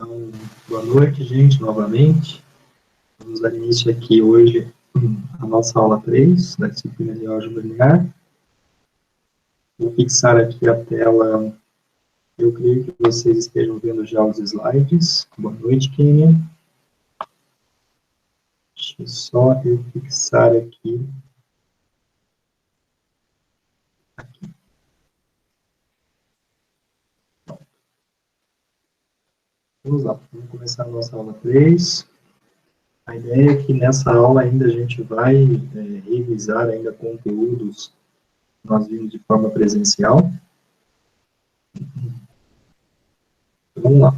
Então, boa noite, gente, novamente. Vamos dar início aqui hoje à nossa aula 3 da disciplina de álgebra linear. Vou fixar aqui a tela. Eu creio que vocês estejam vendo já os slides. Boa noite, Kênia. Deixa eu só eu fixar aqui. Vamos lá, vamos começar a nossa aula 3. A ideia é que nessa aula ainda a gente vai revisar ainda conteúdos que nós vimos de forma presencial. Vamos lá.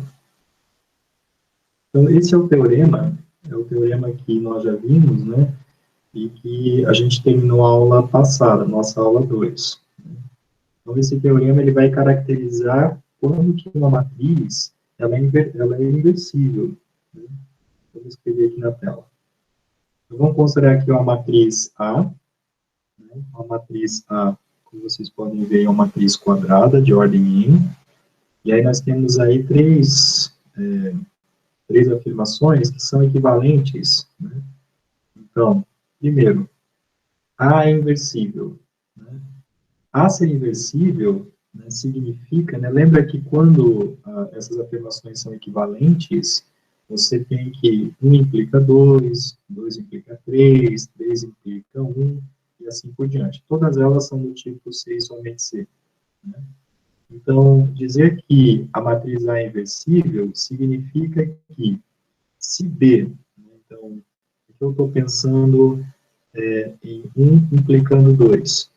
Então, esse é o teorema que nós já vimos, né, e que a gente terminou a aula passada, nossa aula 2. Então, esse teorema ele vai caracterizar quando que uma matriz ela é inversível. Né? Vou escrever aqui na tela. Então, vamos considerar aqui uma matriz A. Né? Uma matriz A, como vocês podem ver, é uma matriz quadrada de ordem n. E aí nós temos aí três afirmações que são equivalentes. Né? Então, primeiro, A é inversível. Né? A ser inversível, né, significa, né, lembra que quando essas afirmações são equivalentes, você tem que 1 implica 2, 2 implica 3, 3 implica 1, e assim por diante. Todas elas são do tipo C e somente C. Né? Então, dizer que a matriz A é inversível significa que se B, né, então, aqui eu estou pensando em 1 implicando 2.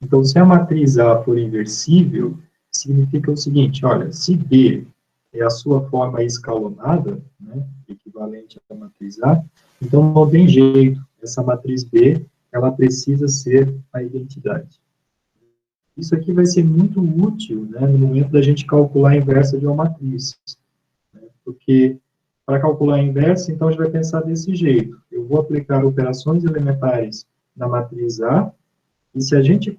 Então, se a matriz A for inversível, significa o seguinte, olha, se B é a sua forma escalonada, né, equivalente à matriz A, então não tem jeito, essa matriz B, ela precisa ser a identidade. Isso aqui vai ser muito útil, né, no momento da gente calcular a inversa de uma matriz, né, porque para calcular a inversa, então a gente vai pensar desse jeito, eu vou aplicar operações elementares na matriz A, e se a gente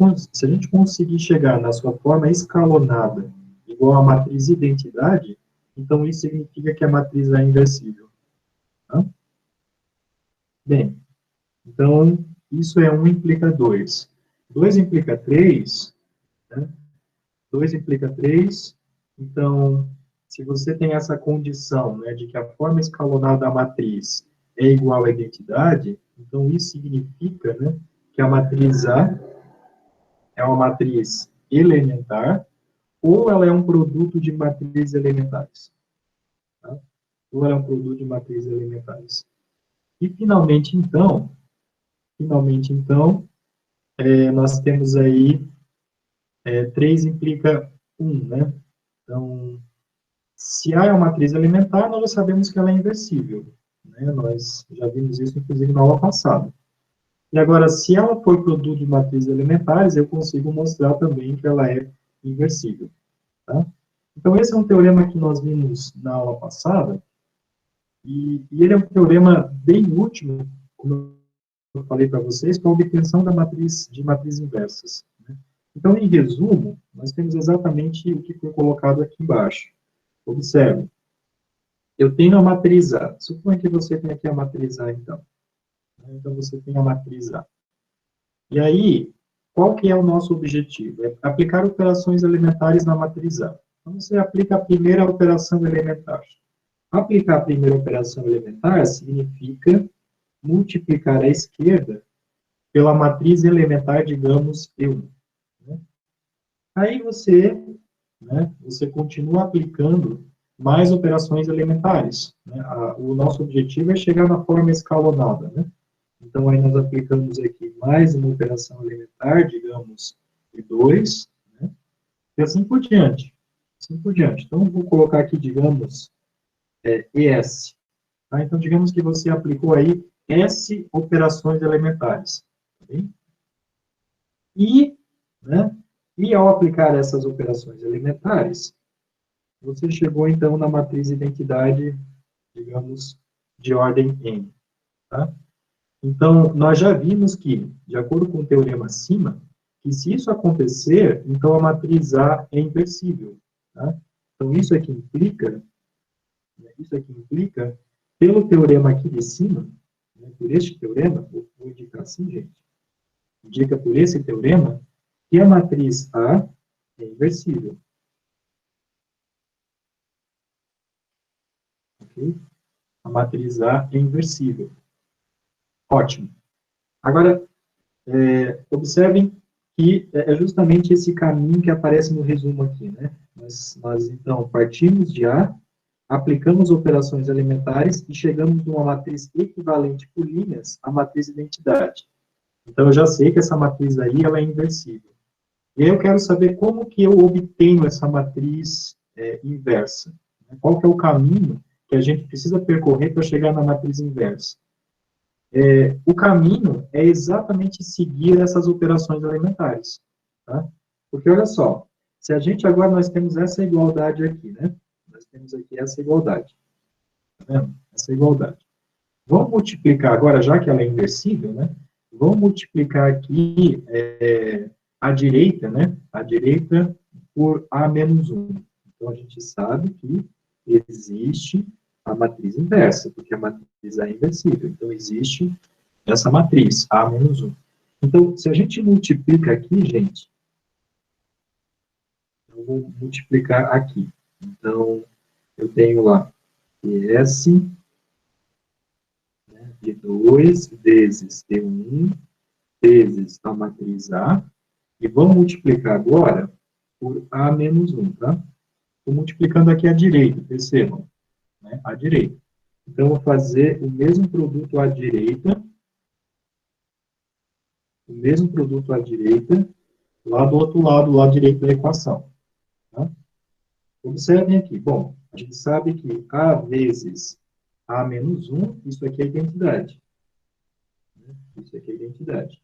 conseguir chegar na sua forma escalonada, igual à matriz identidade, então isso significa que a matriz é inversível. Tá? Bem, então, isso é 1 implica 2. 2 implica 3, né? 2 implica 3, então, se você tem essa condição, né, de que a forma escalonada da matriz é igual à identidade, então isso significa, né, que a matriz A é uma matriz elementar, ou ela é um produto de matrizes elementares. Tá? Ou ela é um produto de matrizes elementares. E, finalmente, então, nós temos aí 3 implica 1, né? Então, se A é uma matriz elementar, nós já sabemos que ela é inversível. Né? Nós já vimos isso, inclusive, na aula passada. E agora, se ela for produto de matrizes elementares, eu consigo mostrar também que ela é inversível. Tá? Então, esse é um teorema que nós vimos na aula passada, e ele é um teorema bem útil, como eu falei para vocês, para a obtenção de matrizes inversas. Né? Então, em resumo, nós temos exatamente o que foi colocado aqui embaixo. Observe, eu tenho a matriz A. Suponha que você tem aqui a matriz A, então. Então, você tem a matriz A. E aí, qual que é o nosso objetivo? É aplicar operações elementares na matriz A. Então, você aplica a primeira operação elementar. Aplicar a primeira operação elementar significa multiplicar a esquerda pela matriz elementar, digamos, E1. Né? Aí você continua aplicando mais operações elementares. Né? O nosso objetivo é chegar na forma escalonada. Né? Então, aí nós aplicamos aqui mais uma operação elementar, digamos, E2, né? E assim por diante. Assim por diante. Então, vou colocar aqui, digamos, ES. Tá? Então, digamos que você aplicou aí S operações elementares. Tá bem? Né, e ao aplicar essas operações elementares, você chegou, então, na matriz identidade, digamos, de ordem N. Tá? Então, nós já vimos que, de acordo com o teorema acima, que se isso acontecer, então a matriz A é inversível. Tá? Então, isso aqui implica, pelo teorema aqui de cima, né, por este teorema, vou indicar assim, gente, indica por esse teorema que a matriz A é inversível. Ok? A matriz A é inversível. Ótimo. Agora, observem que é justamente esse caminho que aparece no resumo aqui, né? Nós, então, partimos de A, aplicamos operações elementares e chegamos numa matriz equivalente por linhas à matriz identidade. Então, eu já sei que essa matriz aí, ela é inversível. E aí eu quero saber como que eu obtenho essa matriz inversa. Qual que é o caminho que a gente precisa percorrer para chegar na matriz inversa? O caminho é exatamente seguir essas operações elementares. Tá? Porque, olha só, se a gente agora, nós temos essa igualdade aqui, né? Nós temos aqui essa igualdade. Tá vendo? Essa igualdade. Vamos multiplicar agora, já que ela é inversível, né? Vamos multiplicar aqui a direita, né? A direita por A menos 1. Então, a gente sabe que existe a matriz inversa, porque a matriz é inversível. Então, existe essa matriz, A menos 1. Então, se a gente multiplica aqui, gente, eu vou multiplicar aqui. Então, eu tenho lá ES de 2 vezes T1 vezes a matriz A, e vamos multiplicar agora por A menos 1, tá? Estou multiplicando aqui à direita, percebam, né? À direita. Então, eu vou fazer o mesmo produto à direita, lá do outro lado, lá direito da equação. Tá? Observem aqui, bom, a gente sabe que A vezes A menos 1, isso aqui é identidade. Isso aqui é identidade.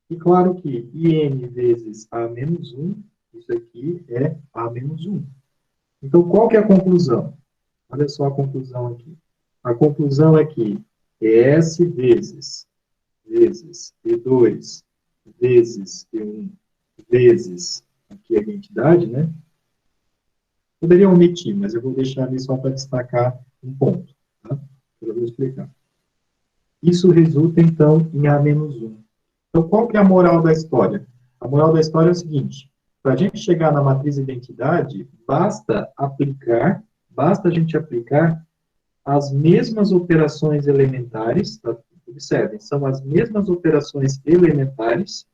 E claro que IN vezes A menos 1, isso aqui é A menos 1. Então, qual que é a conclusão? Olha só a conclusão aqui. A conclusão é que ES vezes T2 vezes T1 vezes, aqui a identidade, né? Poderia omitir, mas eu vou deixar ali só para destacar um ponto, tá? Eu vou explicar. Isso resulta, então, em A menos 1. Então, qual que é a moral da história? A moral da história é o seguinte: para a gente chegar na matriz identidade, basta a gente aplicar as mesmas operações elementares, tá? Observem, são as mesmas operações elementares,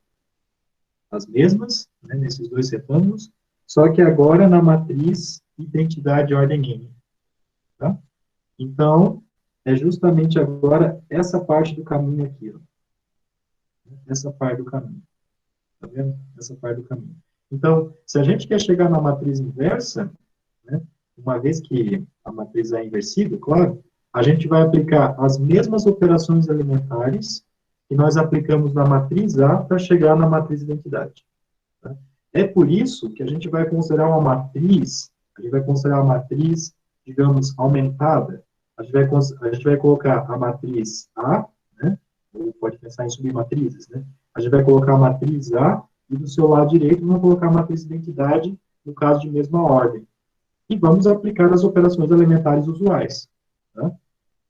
as mesmas, né, nesses dois retângulos, só que agora na matriz identidade ordem N. Tá? Então, é justamente agora essa parte do caminho aqui, ó. Essa parte do caminho. Tá vendo? Essa parte do caminho. Então, se a gente quer chegar na matriz inversa, né, uma vez que a matriz é inversível, claro, a gente vai aplicar as mesmas operações elementares que nós aplicamos na matriz A para chegar na matriz identidade. Tá? É por isso que a gente vai considerar uma matriz, digamos, aumentada. A gente vai colocar a matriz A, né, ou pode pensar em submatrizes, né? A gente vai colocar a matriz A e do seu lado direito vamos colocar a matriz identidade, no caso de mesma ordem. E vamos aplicar as operações elementares usuais. Tá?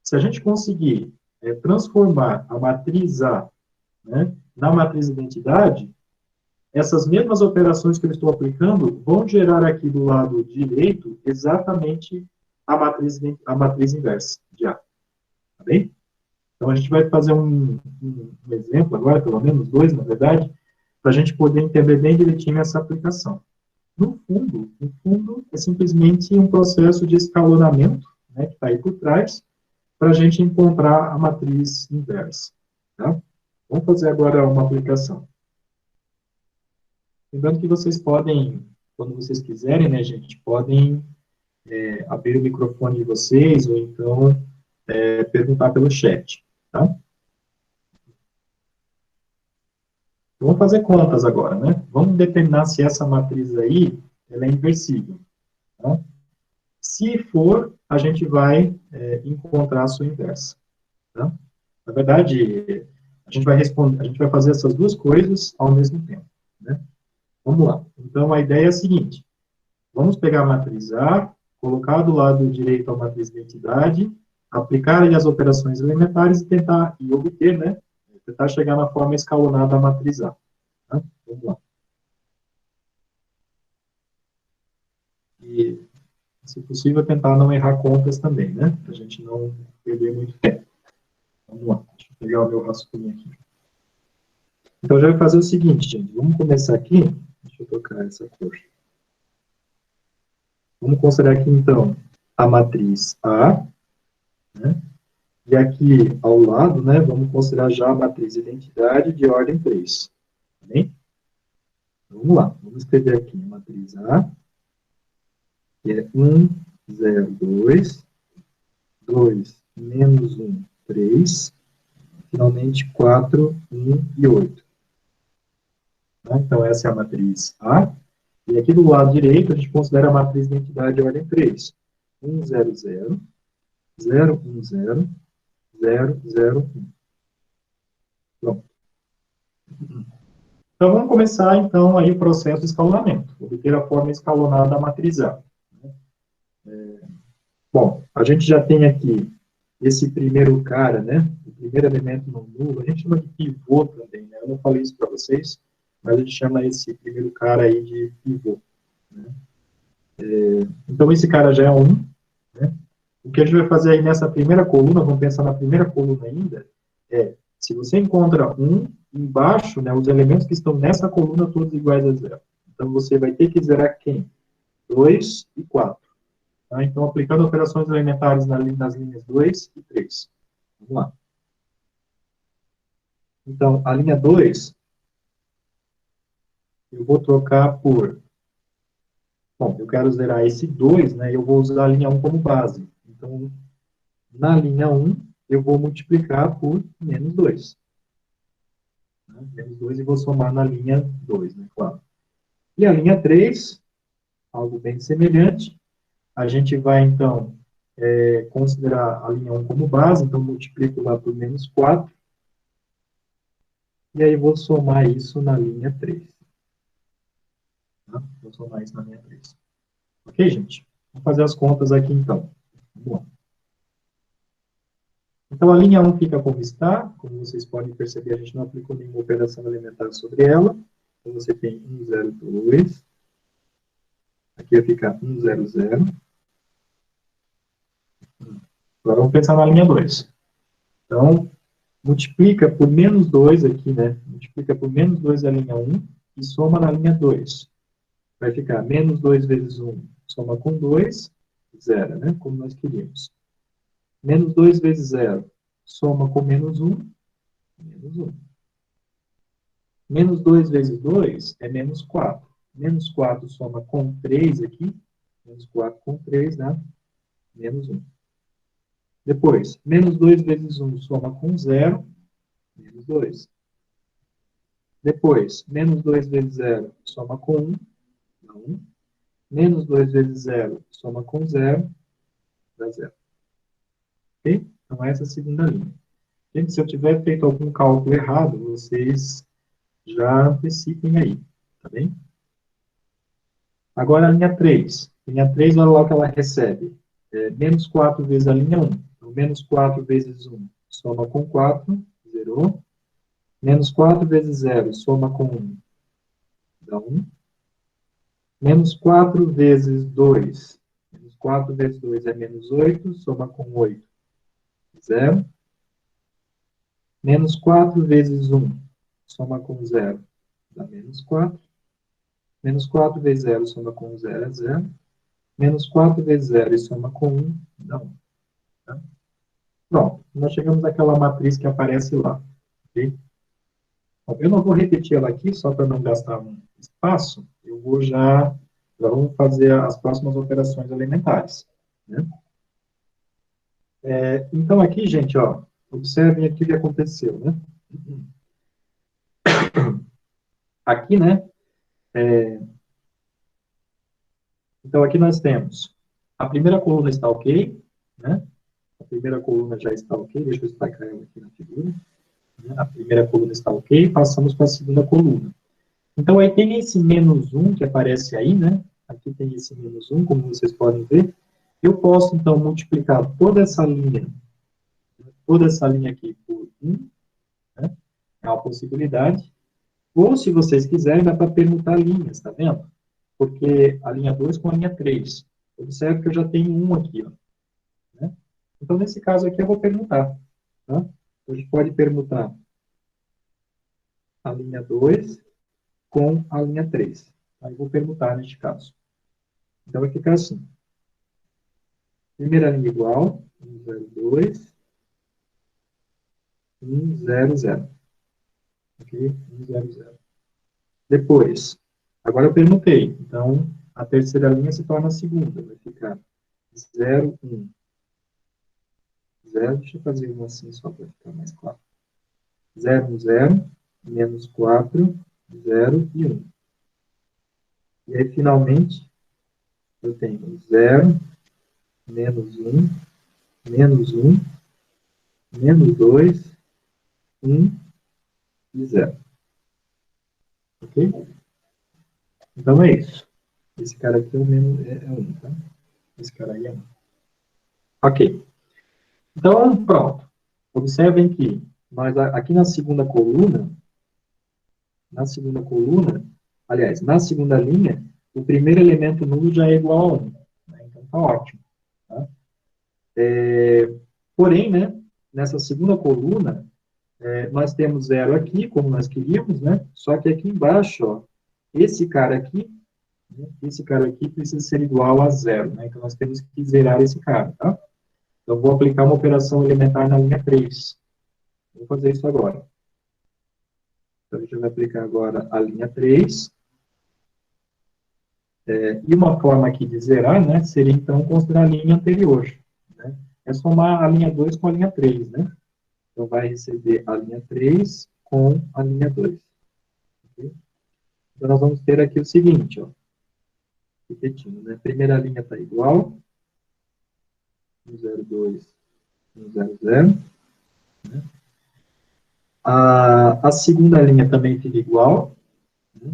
Se a gente conseguir transformar a matriz A, né, na matriz identidade, essas mesmas operações que eu estou aplicando vão gerar aqui do lado direito exatamente a matriz inversa de A. Tá bem? Então, a gente vai fazer um exemplo agora, pelo menos dois, na verdade, para a gente poder entender bem direitinho essa aplicação. No fundo, é simplesmente um processo de escalonamento, né, que está aí por trás, para a gente encontrar a matriz inversa. Tá? Vamos fazer agora uma aplicação. Lembrando que vocês podem, quando vocês quiserem, né, gente, podem abrir o microfone de vocês, ou então perguntar pelo chat. Tá? Vamos fazer contas agora, né? Vamos determinar se essa matriz aí ela é inversível. Tá? Se for, a gente vai encontrar a sua inversa. Tá? Na verdade, a gente vai fazer essas duas coisas ao mesmo tempo. Né? Vamos lá. Então, a ideia é a seguinte. Vamos pegar a matriz A, colocar do lado direito a matriz identidade, aplicar aí as operações elementares e tentar, e obter, né? Tentar chegar na forma escalonada da matriz A. Tá? Vamos lá. E, se possível, tentar não errar contas também, né? Para a gente não perder muito tempo. Vamos lá. Deixa eu pegar o meu rascunho aqui. Então, já vai fazer o seguinte, gente. Vamos começar aqui. Deixa eu tocar essa cor. Vamos considerar aqui, então, a matriz A, né? E aqui, ao lado, né, vamos considerar já a matriz identidade de ordem 3. Tá bem? Vamos lá. Vamos escrever aqui a matriz A, que é 1, 0, 2, 2, menos 1, 3, finalmente 4, 1 e 8. Tá? Então, essa é a matriz A. E aqui do lado direito, a gente considera a matriz de identidade de ordem 3. 1, 0, 0, 0, 1, 0, 0, 0, 1. Pronto. Então, vamos começar, então, aí o processo de escalonamento. Obter a forma escalonada da matriz A. Bom, a gente já tem aqui esse primeiro cara, né? O primeiro elemento não nulo. A gente chama de pivô também, né? Eu não falei isso para vocês, mas a gente chama esse primeiro cara aí de pivô. Né? Então, esse cara já é 1. Né? O que a gente vai fazer aí nessa primeira coluna, vamos pensar na primeira coluna ainda, se você encontra 1, embaixo, né, os elementos que estão nessa coluna, todos iguais a 0. Então, você vai ter que zerar quem? 2 e 4. Tá? Então, aplicando operações elementares nas linhas 2 e 3. Vamos lá. Então, a linha 2, eu vou trocar por... Bom, eu quero zerar esse 2, né? Eu vou usar a linha 1 como base. Então, na linha 1, eu vou multiplicar por menos 2. Né? Menos 2 e vou somar na linha 2, né? Claro. E a linha 3, algo bem semelhante. A gente vai, então, considerar a linha 1 como base. Então, multiplico lá por menos 4. E aí, vou somar isso na linha 3. Tá? Vou somar isso na linha 3. Ok, gente? Vamos fazer as contas aqui, então. Vamos lá. Então, a linha 1 fica como está. Como vocês podem perceber, a gente não aplicou nenhuma operação elementar sobre ela. Então, você tem 1, 0, 2. Aqui vai ficar 1, 0, 0. Agora, vamos pensar na linha 2. Então, multiplica por menos 2 aqui, né? Multiplica por menos 2 a linha 1 e soma na linha 2. Vai ficar menos 2 vezes 1, soma com 2, 0, né? Como nós queríamos. Menos 2 vezes 0, soma com menos 1, menos 1. Menos 2 vezes 2 é menos 4. Menos 4 soma com 3 aqui. Menos 4 com 3 dá menos 1. Depois, menos 2 vezes 1 soma com 0, menos 2. Depois, menos 2 vezes 0 soma com 1, dá 1. Menos 2 vezes 0 soma com 0, dá 0. Ok? Então, essa é a segunda linha. Gente, se eu tiver feito algum cálculo errado, vocês já antecipem aí, tá bem? Agora, a linha 3. Linha 3, olha lá o que ela recebe. Menos 4 vezes a linha 1. Então, menos 4 vezes 1, soma com 4, zerou. Menos 4 vezes 0, soma com 1, dá 1. Menos 4 vezes 2. Menos 4 vezes 2 é menos 8, soma com 8, 0. Menos 4 vezes 1, soma com 0, dá menos 4. Menos 4 vezes 0, soma com 0, é 0. Menos 4 vezes 0 e soma com 1, dá 1. Tá? Pronto, nós chegamos àquela matriz que aparece lá. Okay? Bom, eu não vou repetir ela aqui, só para não gastar um espaço. Eu vou já vamos fazer as próximas operações elementares. Né? Então, aqui, gente, ó, observem aqui o que aconteceu. Né? Aqui, né? Então, aqui nós temos a primeira coluna está ok, né? A primeira coluna já está ok, deixa eu destacar ela aqui na figura. Né? A primeira coluna está ok, passamos para a segunda coluna. Então, aí tem esse menos 1 que aparece aí, né? aqui tem esse menos 1, como vocês podem ver. Eu posso, então, multiplicar toda essa linha aqui por 1, né? É uma possibilidade. Ou, se vocês quiserem, dá para permutar linhas, tá vendo? Porque a linha 2 com a linha 3. Observe que eu já tenho 1 aqui, ó, né? Então, nesse caso aqui, eu vou permutar, tá? A gente pode permutar a linha 2 com a linha 3. Aí eu vou permutar neste caso. Então, vai ficar assim. Primeira linha igual, 1, 0, 2, 1, 0, 0. Ok? 1, 0, 0. Depois, agora eu permutei. Então, a terceira linha se torna a segunda. Vai ficar 0, 1, 0. Deixa eu fazer uma assim só para ficar mais claro. 0, 1, 0, menos 4, 0 e 1. E aí, finalmente, eu tenho 0, menos 1, menos 1, menos 2, 1 e 0. Ok? Então, é isso. Esse cara aqui é o menos, é 1, tá? Esse cara aí é 1. Ok. Então, pronto. Observem que nós, aqui aliás, na segunda linha, o primeiro elemento nulo já é igual a 1. Né? Então, está ótimo. Tá? Porém, né, nessa segunda coluna, nós temos 0 aqui, como nós queríamos, né? Só que aqui embaixo, ó, esse cara aqui, né, esse cara aqui precisa ser igual a 0. Né? Então, nós temos que zerar esse cara. Tá? Então, vou aplicar uma operação elementar na linha 3. Vou fazer isso agora. Então, a gente vai aplicar agora a linha 3. E uma forma aqui de zerar, né, seria, então, considerar a linha anterior. Né? É somar a linha 2 com a linha 3, né? Então, vai receber a linha 3 com a linha 2. Okay? Então, nós vamos ter aqui o seguinte, ó. Repetindo, né? Primeira linha está igual. 1, 0, 2, 1, 0, 0. Né? A segunda linha também fica igual. Né?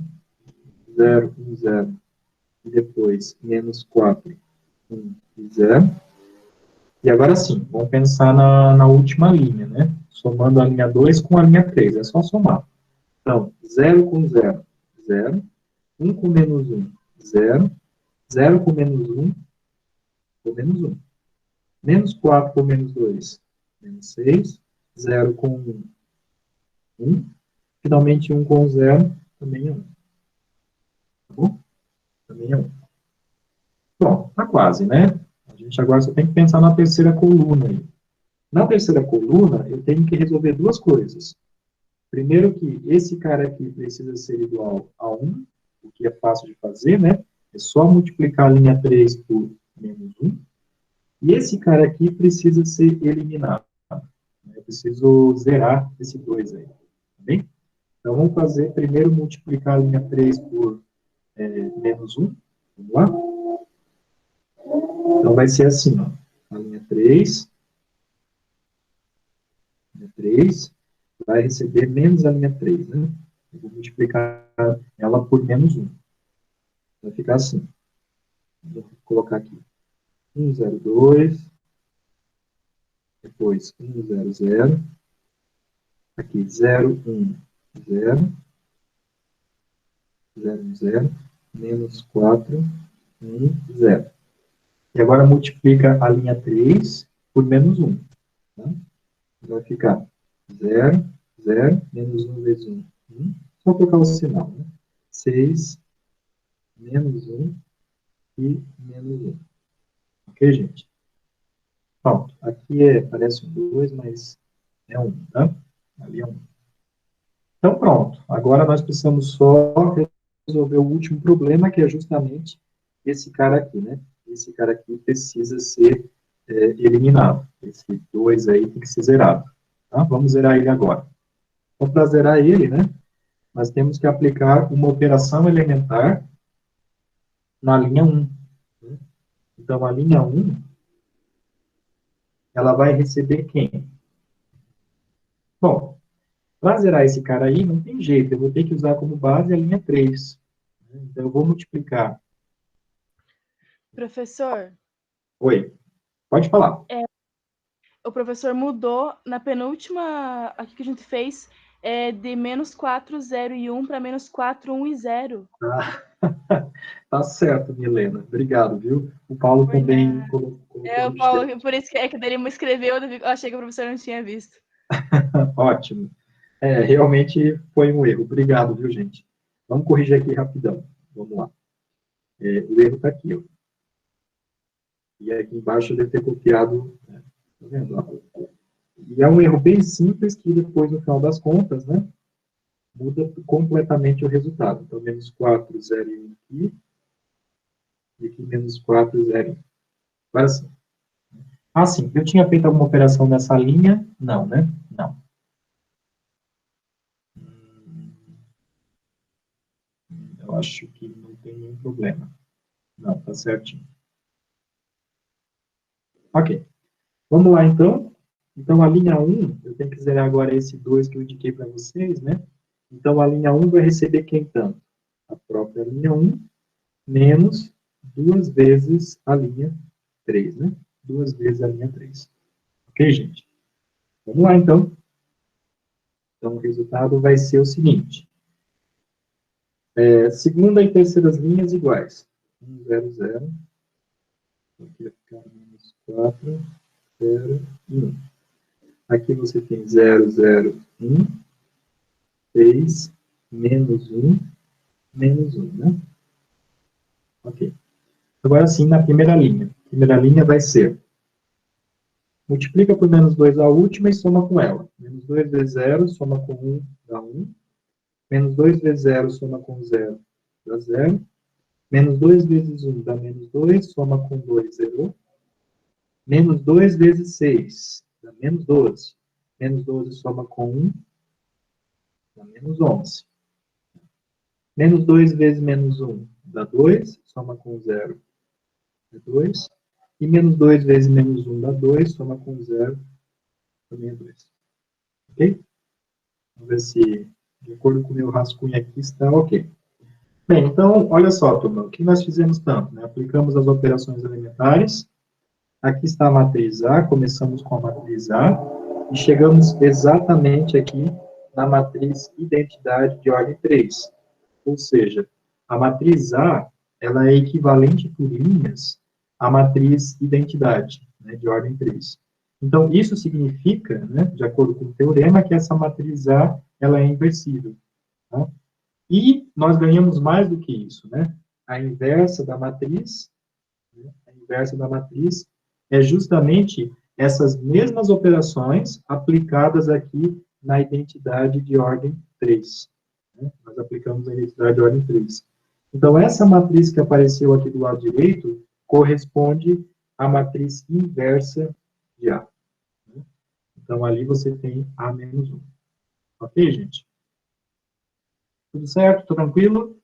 0, 1, 0. E depois, menos 4, 1 e 0. E agora sim, vamos pensar na última linha, né? Somando a linha 2 com a linha 3, é só somar. Então, 0 com 0, 0. 1 com menos 1, 0. 0 com menos 1, ou menos 1. Menos 4 com menos 2, menos 6. 0 com 1, 1. Finalmente, 1 com 0, também é 1. Tá bom? Também é 1. Bom, tá quase, né? A gente agora só tem que pensar na terceira coluna aí. Na terceira coluna, eu tenho que resolver duas coisas. Primeiro que esse cara aqui precisa ser igual a 1, o que é fácil de fazer, né? É só multiplicar a linha 3 por menos 1. E esse cara aqui precisa ser eliminado. Eu preciso zerar esse 2 aí. Tá bem? Então, vamos fazer primeiro multiplicar a linha 3 por menos 1. Vamos lá? Então, vai ser assim, ó. A linha 3 vai receber menos a linha 3, né? Eu vou multiplicar ela por menos 1. Vai ficar assim. Vou colocar aqui 1, 0, 2, depois 1, 0, 0, aqui 0, 1, 0, 0, 0, menos 4, 1, 0. E agora multiplica a linha 3 por menos 1. Tá? Vai ficar 0, 0, menos 1 vezes 1, 1. Só trocar o sinal, né? 6, menos 1 e menos 1. Ok, gente? Pronto. Aqui parece um 2, mas é 1, tá? Ali é 1. Então, pronto. Agora nós precisamos só resolver o último problema, que é justamente esse cara aqui, né? Esse cara aqui precisa ser eliminado. Esse 2 aí tem que ser zerado. Tá? Vamos zerar ele agora. Então, para zerar ele, né, nós temos que aplicar uma operação elementar na linha 1. Né? Então, a linha 1, ela vai receber quem? Bom, para zerar esse cara aí, não tem jeito. Eu vou ter que usar como base a linha 3. Né? Então, eu vou multiplicar Professor, Oi, pode falar. o professor mudou na penúltima aqui que a gente fez de -4, 0 e 1 para -4, 1 e 0. Ah, tá certo, Milena. Obrigado, viu? O Paulo Foi também na... colocou o no Paulo, chat. por isso que ele me escreveu, eu achei que o professor não tinha visto. Ótimo. Realmente foi um erro. Obrigado, viu, gente? Vamos corrigir aqui rapidão. Vamos lá. O erro está aqui, ó. E aqui embaixo eu devo ter copiado, né? Tá vendo? Ó? E é um erro bem simples que depois, no final das contas, né, muda completamente o resultado. Então, -4, 0 e 1 aqui, e aqui -4, 0 e 1. Agora sim. Ah, sim, eu tinha feito alguma operação nessa linha? Não, né? Não. Eu acho que não tem nenhum problema. Não, tá certinho. Ok. Vamos lá, então. Então, a linha 1, eu tenho que zerar agora esse 2 que eu indiquei para vocês, né? Então, a linha 1 vai receber quem tanto? A própria linha 1 menos 2 vezes a linha 3, né? 2 vezes a linha 3. Ok, gente? Vamos lá, então. Então, o resultado vai ser o seguinte. Segunda e terceiras linhas iguais. 1, 0, 0. Aqui vai ficar -4, 0 e 1. Aqui você tem 0, 0, 1, 3, -1, -1, né? Ok. Agora sim, na primeira linha. A primeira linha vai ser, multiplica por -2 a última e soma com ela. -2 vezes 0, soma com 1, dá 1. -2 vezes 0, soma com 0, dá 0. -2 vezes 1 dá -2, soma com 2, 0. -2 vezes 6 dá -12. -12 soma com 1, dá -11. -2 vezes -1 dá 2, soma com 0, dá 2. E -2 vezes -1 dá 2, soma com 0, também é 2. Ok? Vamos ver se, de acordo com o meu rascunho aqui, está ok. Bem, então, olha só, turma, o que nós fizemos tanto, né? Aplicamos as operações elementares, aqui está a matriz A, começamos com a matriz A, e chegamos exatamente aqui na matriz identidade de ordem 3. Ou seja, a matriz A, ela é equivalente por linhas à matriz identidade, né, de ordem 3. Então, isso significa, né, de acordo com o teorema, que essa matriz A, ela é inversível. Tá? E nós ganhamos mais do que isso, né? A inversa da matriz, né, a inversa da matriz é justamente essas mesmas operações aplicadas aqui na identidade de ordem 3. Né? Nós aplicamos a identidade de ordem 3. Então, essa matriz que apareceu aqui do lado direito corresponde à matriz inversa de A. Né? Então, ali você tem A menos 1. Ok, gente? Tudo certo? Tudo tranquilo?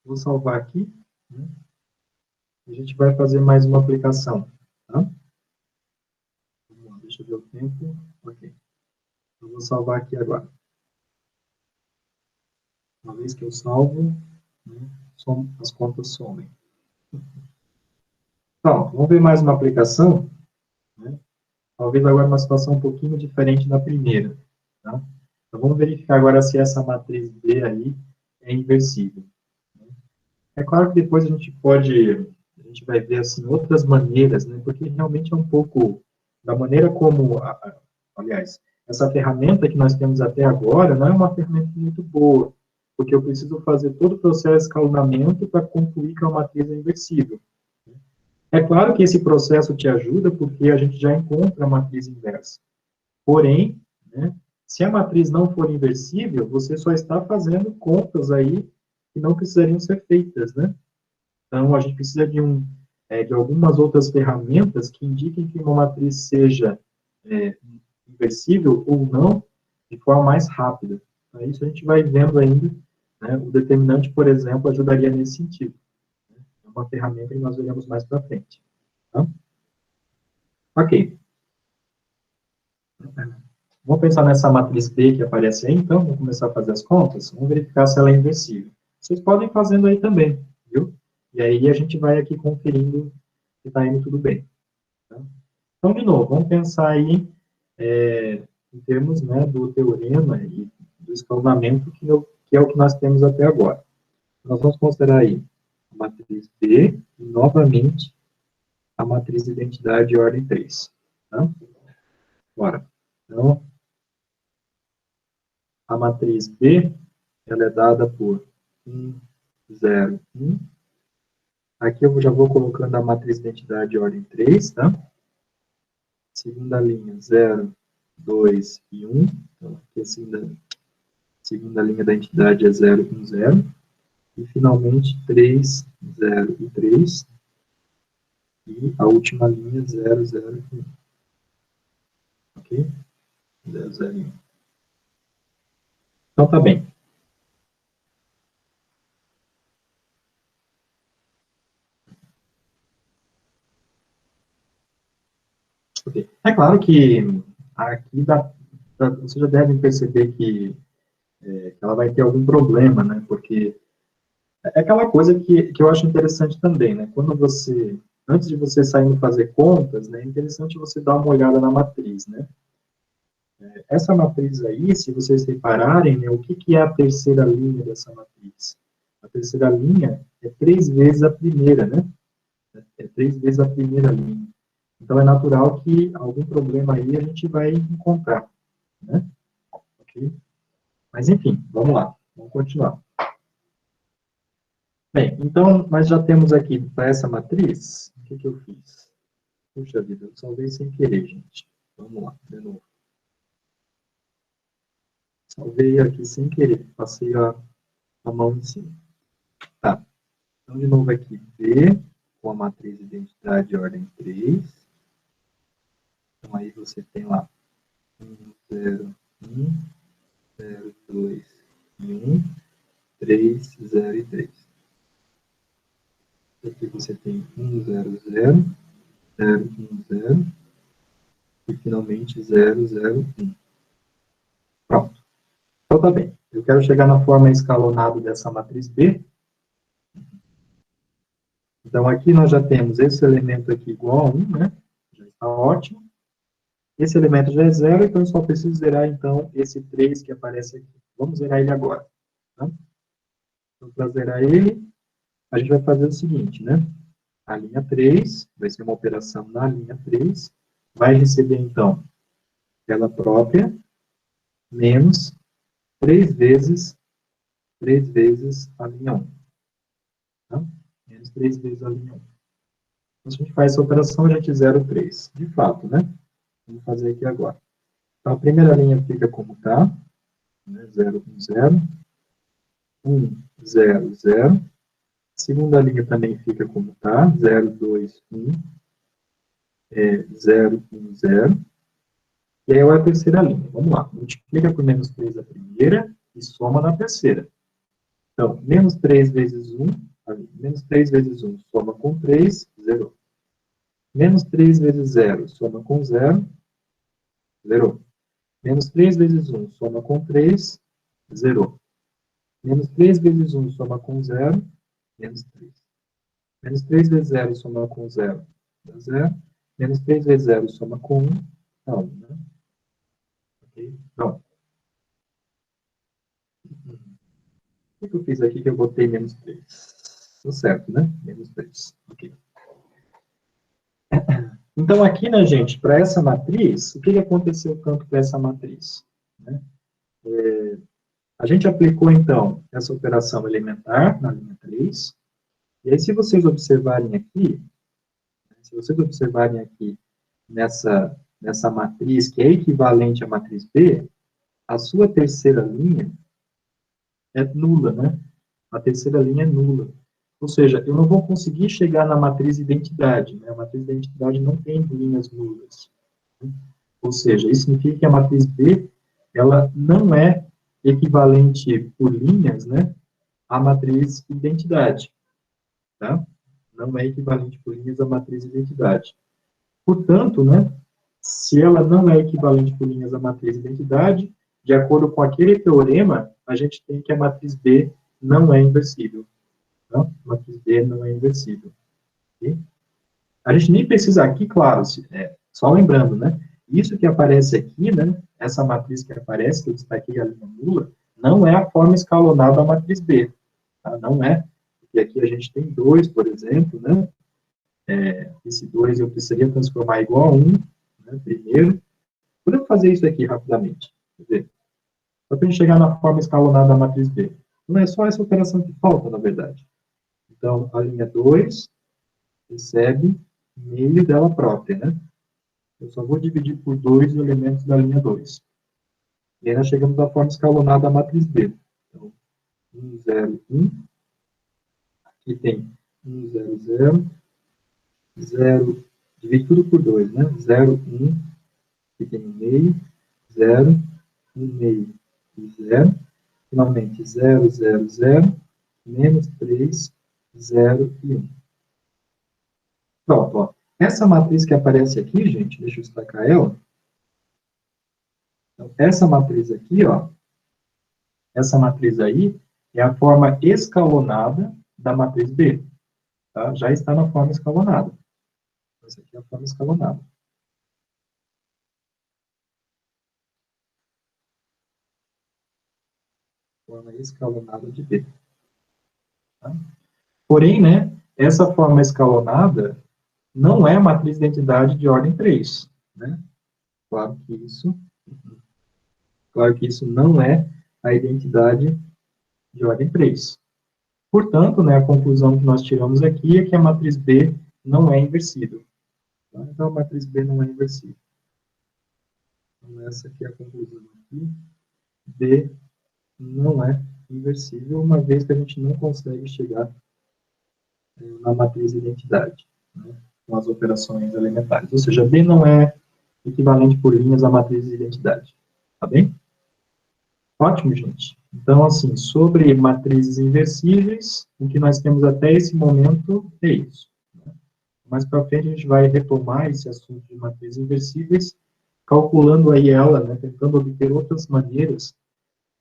Vou salvar aqui. Né? A gente vai fazer mais uma aplicação. Tá? Vamos lá, deixa eu ver o tempo. Ok. Eu vou salvar aqui agora. Uma vez que eu salvo, né, as contas somem. Então, vamos ver mais uma aplicação. Né? Talvez agora uma situação um pouquinho diferente da primeira. Tá? Então, vamos verificar agora se essa matriz B aí é inversível. É claro que depois a gente vai ver assim outras maneiras, né? Porque realmente é um pouco da maneira como, aliás, essa ferramenta que nós temos até agora não é uma ferramenta muito boa, porque eu preciso fazer todo o processo de escalonamento para concluir que a matriz é inversível. É claro que esse processo te ajuda porque a gente já encontra a matriz inversa. Porém, né, se a matriz não for inversível, você só está fazendo contas aí que não precisariam ser feitas, né? Então, a gente precisa de algumas outras ferramentas que indiquem que uma matriz seja inversível ou não de forma mais rápida. Então, isso a gente vai vendo ainda. Né? O determinante, por exemplo, ajudaria nesse sentido. É uma ferramenta que nós veremos mais para frente. Tá? Ok. Vamos pensar nessa matriz B que aparece aí, então, vamos começar a fazer as contas. Vamos verificar se ela é inversível. Vocês podem fazendo aí também, viu? E aí a gente vai aqui conferindo se está indo tudo bem. Tá? Então, de novo, vamos pensar aí em termos, né, do teorema e do escalonamento, que é o que nós temos até agora. Nós vamos considerar aí a matriz B e, novamente, a matriz de identidade de ordem 3. Tá? Bora. Então, a matriz B, ela é dada por 1, 0, 1. Aqui eu já vou colocando a matriz de identidade de ordem 3, tá? Segunda linha, 0, 2 e 1. Então, aqui a segunda linha da entidade é 0, 1, 0. E, finalmente, 3, 0 e 3. E a última linha, 0, 0 e 1. Ok? 0, 0 e 1. Então, tá bem. Okay. É claro que aqui vocês já devem perceber que ela vai ter algum problema, né? Porque é aquela coisa que eu acho interessante também, né? Quando você, antes de você sair fazer contas, né, é interessante você dar uma olhada na matriz, né? Essa matriz aí, se vocês repararem, né, o que é a terceira linha dessa matriz? A terceira linha é 3 vezes a primeira, né? É 3 vezes a primeira linha. Então, é natural que algum problema aí a gente vai encontrar, né? Ok? Mas, enfim, vamos lá. Vamos continuar. Bem, então, nós já temos aqui para essa matriz, o que eu fiz? Puxa vida, eu salvei sem querer, gente. Vamos lá, de novo. Salvei aqui sem querer, passei a mão em cima. Tá. Então, de novo aqui, B, com a matriz de identidade de ordem 3. Então, aí você tem lá 1, 0, 1, 0, 2 e 1, 3, 0 e 3. Aqui você tem 1, 0, 0, 0, 1, 0 e finalmente 0, 0, 1. Pronto. Então tá bem. Eu quero chegar na forma escalonada dessa matriz B. Então aqui nós já temos esse elemento aqui igual a 1, né? Já está ótimo. Esse elemento já é 0, então eu só preciso zerar então esse 3 que aparece aqui. Vamos zerar ele agora. Tá? Então, para zerar ele, a gente vai fazer o seguinte, né? A linha 3, vai ser uma operação na linha 3, vai receber, então, ela própria, menos 3 vezes a linha 1. Tá? Menos 3 vezes a linha 1. Então, se a gente faz essa operação, a gente zera o 3. De fato, né? Vamos fazer aqui agora. Então, a primeira linha fica como está, né? 0, 1, 0. 1, 0, 0. Segunda linha também fica como está, 0, 2, 1, 0, 1, 0. E aí é a terceira linha. Vamos lá. Multiplica por menos 3 a primeira e soma na terceira. Então, menos 3 vezes 1, menos 3 vezes 1 soma com 3, 0. Menos 3 vezes 0 soma com 0, 0. Menos 3 vezes 1 soma com 3, 0. Menos 3 vezes 1 soma com 0, menos 3. Menos 3 vezes 0 soma com 0, dá 0. Menos 3 vezes 0 soma com 1, dá 1, né? Ok? Pronto. O que eu fiz aqui que eu botei menos 3? Tô certo, né? Menos 3. Ok. Então, aqui, né, gente, para essa matriz, o que aconteceu tanto para essa matriz? Né? A gente aplicou, então, essa operação elementar na linha 3. E aí, se vocês observarem aqui, nessa matriz, que é equivalente à matriz B, a sua terceira linha é nula, né? A terceira linha é nula. Ou seja, eu não vou conseguir chegar na matriz identidade, né? A matriz identidade não tem linhas nulas. Ou seja, isso significa que a matriz B, ela não é equivalente por linhas, né, à matriz identidade, tá? Não é equivalente por linhas à matriz identidade. Portanto, né, se ela não é equivalente por linhas à matriz identidade, de acordo com aquele teorema, a gente tem que a matriz B não é inversível. Tá? Matriz B não é inversível. Okay? A gente nem precisa aqui, claro, só lembrando, né? Isso que aparece aqui, né? Essa matriz que aparece, que eu destaquei a linha nula, não é a forma escalonada da matriz B. Tá? Não é. Porque aqui a gente tem 2, por exemplo, né? Esse 2 eu precisaria transformar igual a 1, né? Primeiro. Podemos fazer isso aqui rapidamente. Quer ver? Só para a gente chegar na forma escalonada da matriz B. Não é só essa operação que falta, na verdade. Então, a linha 2 recebe meio dela própria, né? Eu só vou dividir por 2 os elementos da linha 2. E aí nós chegamos à forma escalonada da matriz B. Então, 1, 0, 1. Aqui tem 1, 0, 0. 0, divide tudo por 2, né? 0, 1. Aqui tem 1 meio. 0, 1 meio e 0. Finalmente, 0, 0, 0. Menos 3, 0 e 1. Pronto, ó. Essa matriz que aparece aqui, gente, deixa eu destacar ela. Então, essa matriz aqui, ó, essa matriz aí é a forma escalonada da matriz B. Tá? Já está na forma escalonada. Essa aqui é a forma escalonada. Forma escalonada de B. Tá? Porém, né, essa forma escalonada não é a matriz de identidade de ordem 3. Né? Claro que isso não é a identidade de ordem 3. Portanto, né, a conclusão que nós tiramos aqui é que a matriz B não é inversível. Tá? Então, a matriz B não é inversível. Então, essa aqui é a conclusão aqui. B não é inversível, uma vez que a gente não consegue chegar na matriz de identidade, né, com as operações elementares. Ou seja, B não é equivalente por linhas à matriz de identidade. Tá bem? Ótimo, gente. Então, assim, sobre matrizes inversíveis, o que nós temos até esse momento é isso. Né? Mais para frente, a gente vai retomar esse assunto de matrizes inversíveis, calculando aí ela, né, tentando obter outras maneiras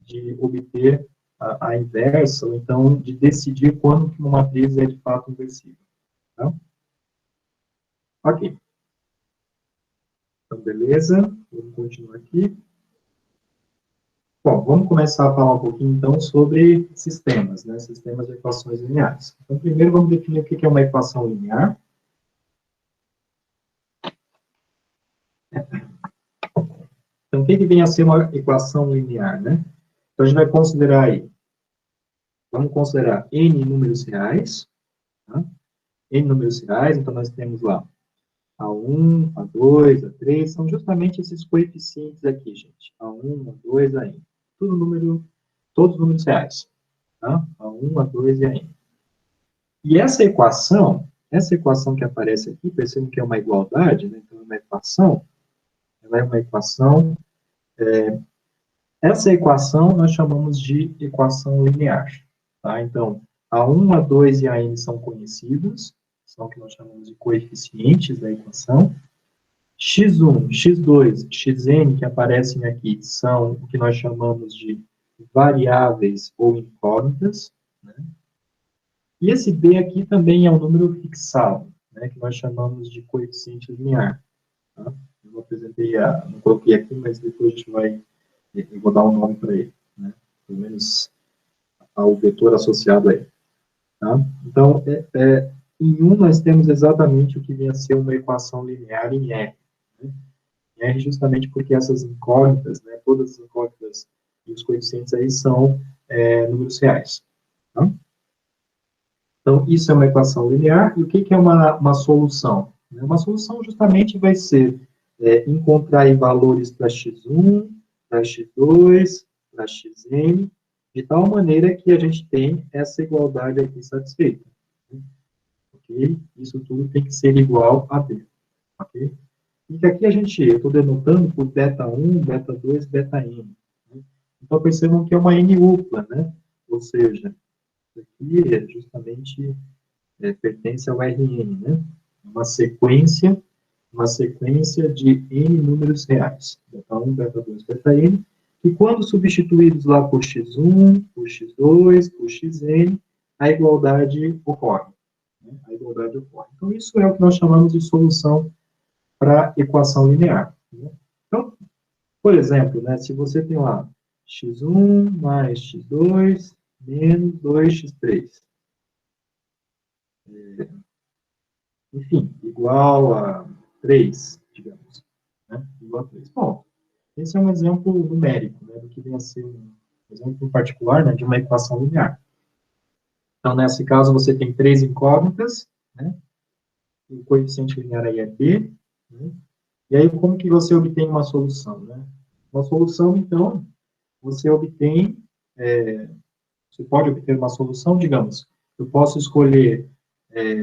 de obter a inversa, ou então de decidir quando que uma matriz é de fato inversível. Tá? Ok. Então, beleza. Vamos continuar aqui. Bom, vamos começar a falar um pouquinho, então, sobre sistemas, né? Sistemas de equações lineares. Então, primeiro vamos definir o que é uma equação linear. Então, o que vem a ser uma equação linear, né? Então, a gente vai considerar aí, vamos considerar n números reais, tá? N números reais, então nós temos lá A1, A2, A3, são justamente esses coeficientes aqui, gente. A1, A2, A n. Todos números reais. Tá? A1, A2 e A n. E essa equação que aparece aqui, percebam que é uma igualdade, né? Então, ela é uma equação, essa equação nós chamamos de equação linear. Tá? Então, A1, A2 e A n são conhecidos, são o que nós chamamos de coeficientes da equação. X1, X2, Xn, que aparecem aqui, são o que nós chamamos de variáveis ou incógnitas. Né? E esse B aqui também é um número fixado, né, que nós chamamos de coeficiente linear. Tá? Eu não apresentei, não coloquei aqui, mas depois a gente eu vou dar um nome para ele. Né? Pelo menos ao vetor associado a ele. Tá? Então, em um nós temos exatamente o que vem a ser uma equação linear em R. Né? Em R justamente porque essas incógnitas, né, todas as incógnitas e os coeficientes aí são números reais. Tá? Então, isso é uma equação linear. E o que é uma solução? Uma solução justamente vai ser encontrar aí valores para x1, para x2, para xn, de tal maneira que a gente tem essa igualdade aqui satisfeita. Ok? Isso tudo tem que ser igual a B. Ok? E que aqui eu estou denotando por beta1, beta2, beta-n. Né? Então, percebam que é uma n-upla, né? Ou seja, isso aqui justamente pertence ao Rn, né? Uma sequência de n números reais. Beta1, beta2, beta-n, que quando substituídos lá por x1, por x2, por xn, a igualdade ocorre. Né? A igualdade ocorre. Então, isso é o que nós chamamos de solução para equação linear. Né? Então, por exemplo, né, se você tem lá x1 mais x2 menos 2x3, enfim, igual a 3, digamos. Né? Igual a 3. Bom, esse é um exemplo numérico, né, do que vem a ser um exemplo particular, né, de uma equação linear. Então, nesse caso, você tem 3 incógnitas, né, e o coeficiente linear aí é b, né, e aí como que você obtém uma solução? Né? Uma solução, então, você obtém, você pode obter uma solução, digamos, eu posso escolher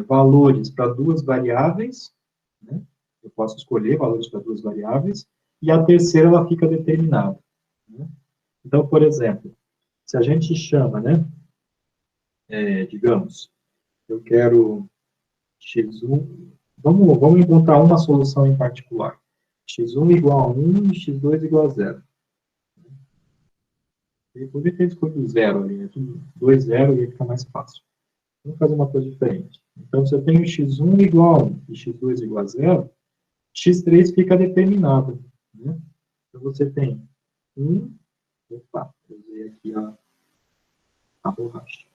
valores para duas variáveis, né? Eu posso escolher valores para duas variáveis, e a terceira ela fica determinada. Né? Então, por exemplo, se a gente chama, né, digamos, eu quero x1, vamos encontrar uma solução em particular. x1 igual a 1 e x2 igual a 0. Eu poderia ter escolhido 0 ali, né? 2, 0, ia ficar mais fácil. Vamos fazer uma coisa diferente. Então, se eu tenho x1 igual a 1 e x2 igual a 0, x3 fica determinado. Né? Então, você tem 1... Opa, eu usei aqui a borracha.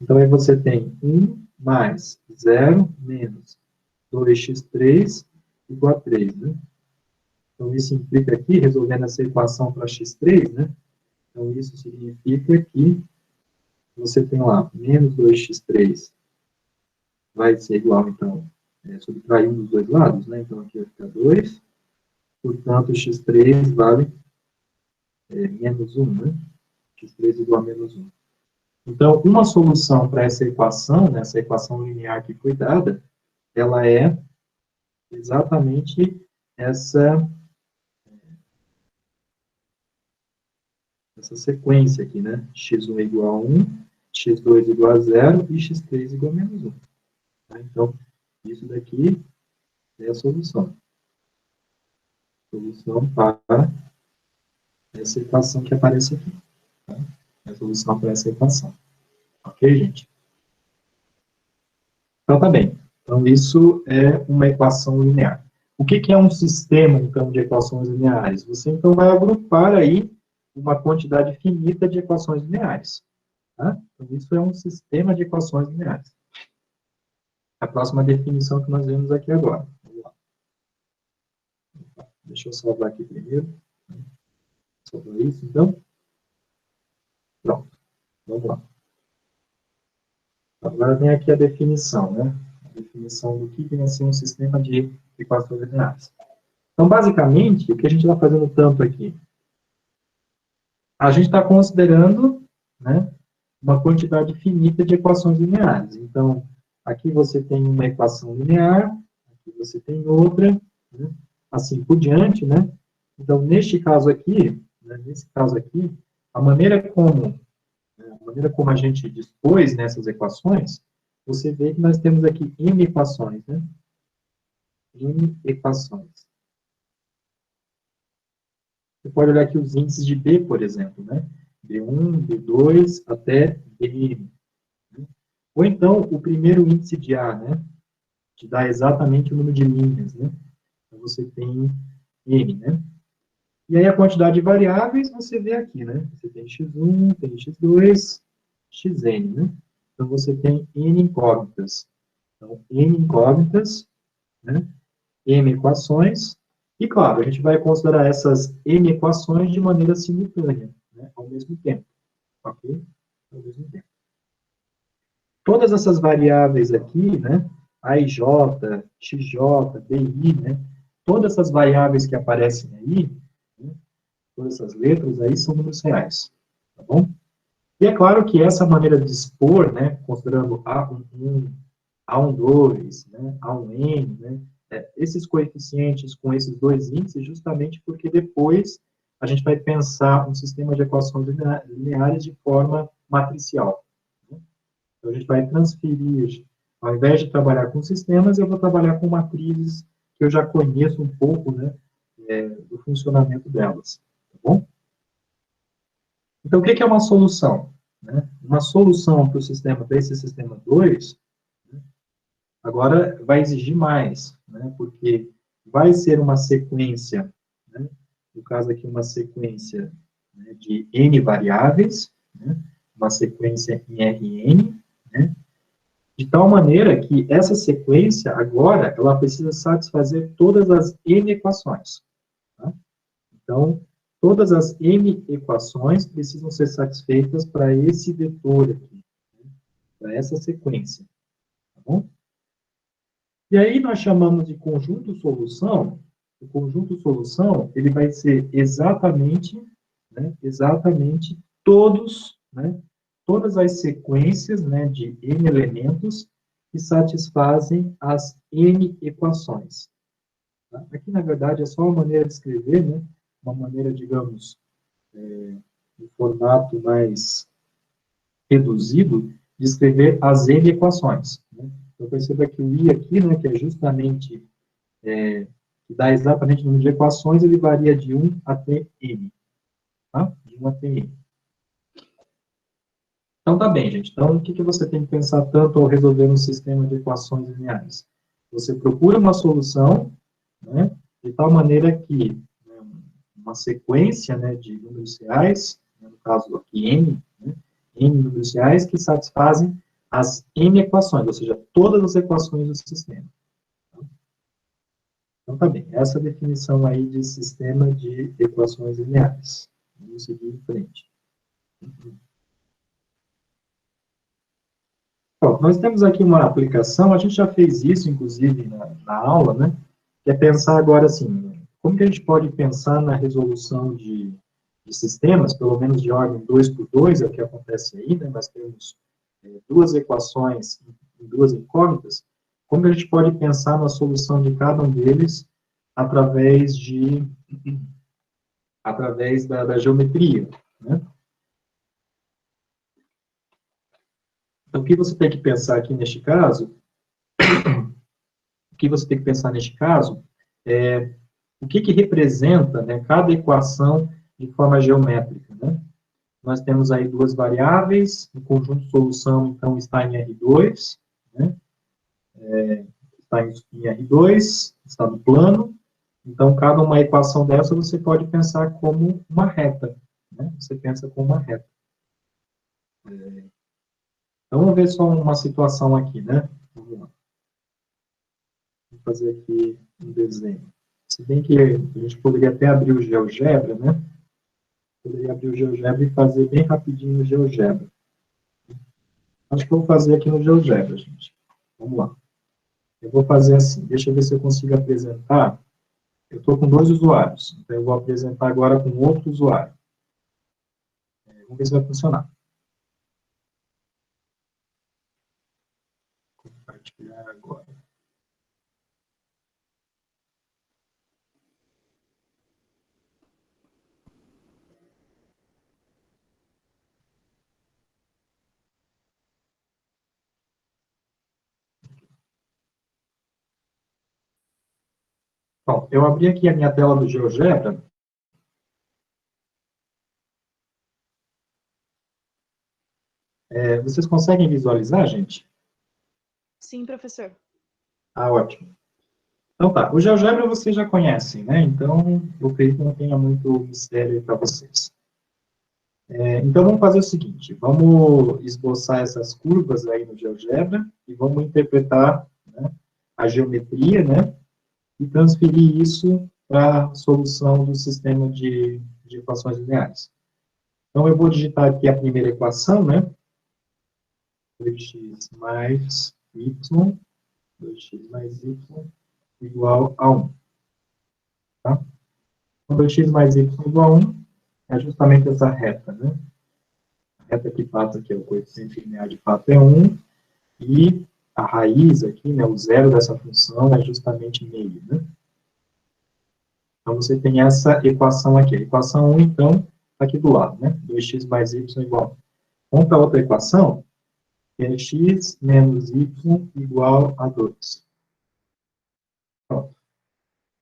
Então, aí você tem 1 mais 0 menos 2x3 igual a 3. Né? Então, isso implica aqui, resolvendo essa equação para x3, né? Então, isso significa que você tem lá menos 2x3 vai ser igual, então, subtrair um dos dois lados, né? Então, aqui vai ficar 2. Portanto, x3 vale menos 1, né? x3 igual a menos 1. Então, uma solução para essa equação, né, essa equação linear que foi dada, ela é exatamente essa sequência aqui, né? x1 igual a 1, x2 igual a 0 e x3 igual a menos 1. Tá? Então, isso daqui é a solução. Solução para essa equação que aparece aqui. Tá? É a solução para essa equação. Ok, gente? Então, tá bem. Então, isso é uma equação linear. O que é um sistema, então, de equações lineares? Você, então, vai agrupar aí uma quantidade finita de equações lineares. Tá? Então, isso é um sistema de equações lineares. A próxima definição que nós vemos aqui agora. Vamos lá. Deixa eu salvar aqui primeiro. Salvar isso, então. Pronto. Vamos lá. Agora vem aqui a definição, né? A definição do que vem a ser um sistema de equações lineares. Então, basicamente, o que a gente está fazendo tanto aqui? A gente está considerando, né, uma quantidade finita de equações lineares. Então, aqui você tem uma equação linear, aqui você tem outra, né, assim por diante, né? Então, neste caso aqui, né, a maneira como a gente dispôs nessas equações, você vê que nós temos aqui n equações, né? N equações. Você pode olhar aqui os índices de B, por exemplo, né? B1, B2, até Bn. Né? Ou então, o primeiro índice de A, né? Que dá exatamente o número de linhas, né? Então, você tem N, né? E aí, a quantidade de variáveis, você vê aqui, né? Você tem x1, tem x2, xn, né? Então, você tem n incógnitas. Então, n incógnitas, né? M equações. E, claro, a gente vai considerar essas n equações de maneira simultânea, né? Ao mesmo tempo. Ok? Ao mesmo tempo. Todas essas variáveis aqui, né? AIJ, XJ, BI, né? Todas essas variáveis que aparecem aí, né? Todas essas letras aí são números reais. Tá bom? E é claro que essa maneira de dispor, né, considerando A11, A12, né, A1N, né, esses coeficientes com esses dois índices, justamente porque depois a gente vai pensar um sistema de equações lineares de forma matricial. Né? Então, a gente vai transferir, ao invés de trabalhar com sistemas, eu vou trabalhar com matrizes que eu já conheço um pouco, né, do funcionamento delas. Tá bom? Então, o que é uma solução? Né? Uma solução para o sistema, para esse sistema 2, né, agora vai exigir mais, né? Porque vai ser uma sequência, né? No caso aqui, uma sequência, né, de n variáveis, né? Uma sequência em Rn, né? De tal maneira que essa sequência, agora, ela precisa satisfazer todas as n equações. Tá? Então, todas as m equações precisam ser satisfeitas para esse vetor aqui, né? Para essa sequência. Tá bom? E aí nós chamamos de conjunto solução. O conjunto solução, ele vai ser exatamente, né, exatamente todos, né, todas as sequências, né, de n elementos que satisfazem as n equações. Tá? Aqui, na verdade, é só uma maneira de escrever, né, uma maneira, digamos, um formato mais reduzido de escrever as n equações. Né? Então, perceba que o i aqui, né, que é justamente, que dá exatamente o número de equações, ele varia de 1 até n. Tá? De 1 até n. Então, tá bem, gente. Então, o que você tem que pensar tanto ao resolver um sistema de equações lineares? Você procura uma solução, né, de tal maneira que, né, uma sequência, né, de números reais, né, no caso aqui n, né, n números reais que satisfazem as n equações, ou seja, todas as equações do sistema. Então, tá bem. Essa é a definição aí de sistema de equações lineares. Vamos seguir em frente. Bom, nós temos aqui uma aplicação, a gente já fez isso, inclusive, na aula, né? Que é pensar agora, assim, como que a gente pode pensar na resolução de sistemas, pelo menos de ordem 2 por 2, é o que acontece aí, né? Nós temos duas equações em duas incógnitas, como que a gente pode pensar na solução de cada um deles através da geometria, né? Então, o que você tem que pensar aqui neste caso, é o que representa, né, cada equação de forma geométrica, né? Nós temos aí duas variáveis, o conjunto de solução, então, está em R2, né? Está em R2, está no plano, então, cada uma equação dessa você pode pensar como uma reta, né? Você pensa como uma reta. Então, vamos ver só uma situação aqui, né? Vamos lá. Vou fazer aqui um desenho. Se bem que a gente poderia até abrir o GeoGebra, né? Poderia abrir o GeoGebra e fazer bem rapidinho o GeoGebra. Acho que eu vou fazer aqui no GeoGebra, gente. Vamos lá. Eu vou fazer assim. Deixa eu ver se eu consigo apresentar. Eu estou com dois usuários. Então, eu vou apresentar agora com outro usuário. Vamos ver se vai funcionar. Vou compartilhar agora. Bom, eu abri aqui a minha tela do GeoGebra. Vocês conseguem visualizar, gente? Sim, professor. Ah, ótimo. Então tá, o GeoGebra vocês já conhecem, né? Então, eu creio que não tenha muito mistério para vocês. Então, vamos fazer o seguinte, vamos esboçar essas curvas aí no GeoGebra e vamos interpretar, né, a geometria, né, e transferir isso para a solução do sistema de equações lineares. Então, eu vou digitar aqui a primeira equação, né, 2x mais y, 2x mais y igual a 1. Tá? Então, 2x mais y igual a 1 é justamente essa reta, né? A reta que passa aqui, o coeficiente linear de fato é 1, e a raiz aqui, né, o zero dessa função é justamente meio, né? Então, você tem essa equação aqui. A equação 1, então, está aqui do lado, né? 2x mais y igual a 1. Vamos para a outra equação, que é x menos y igual a 2. Pronto.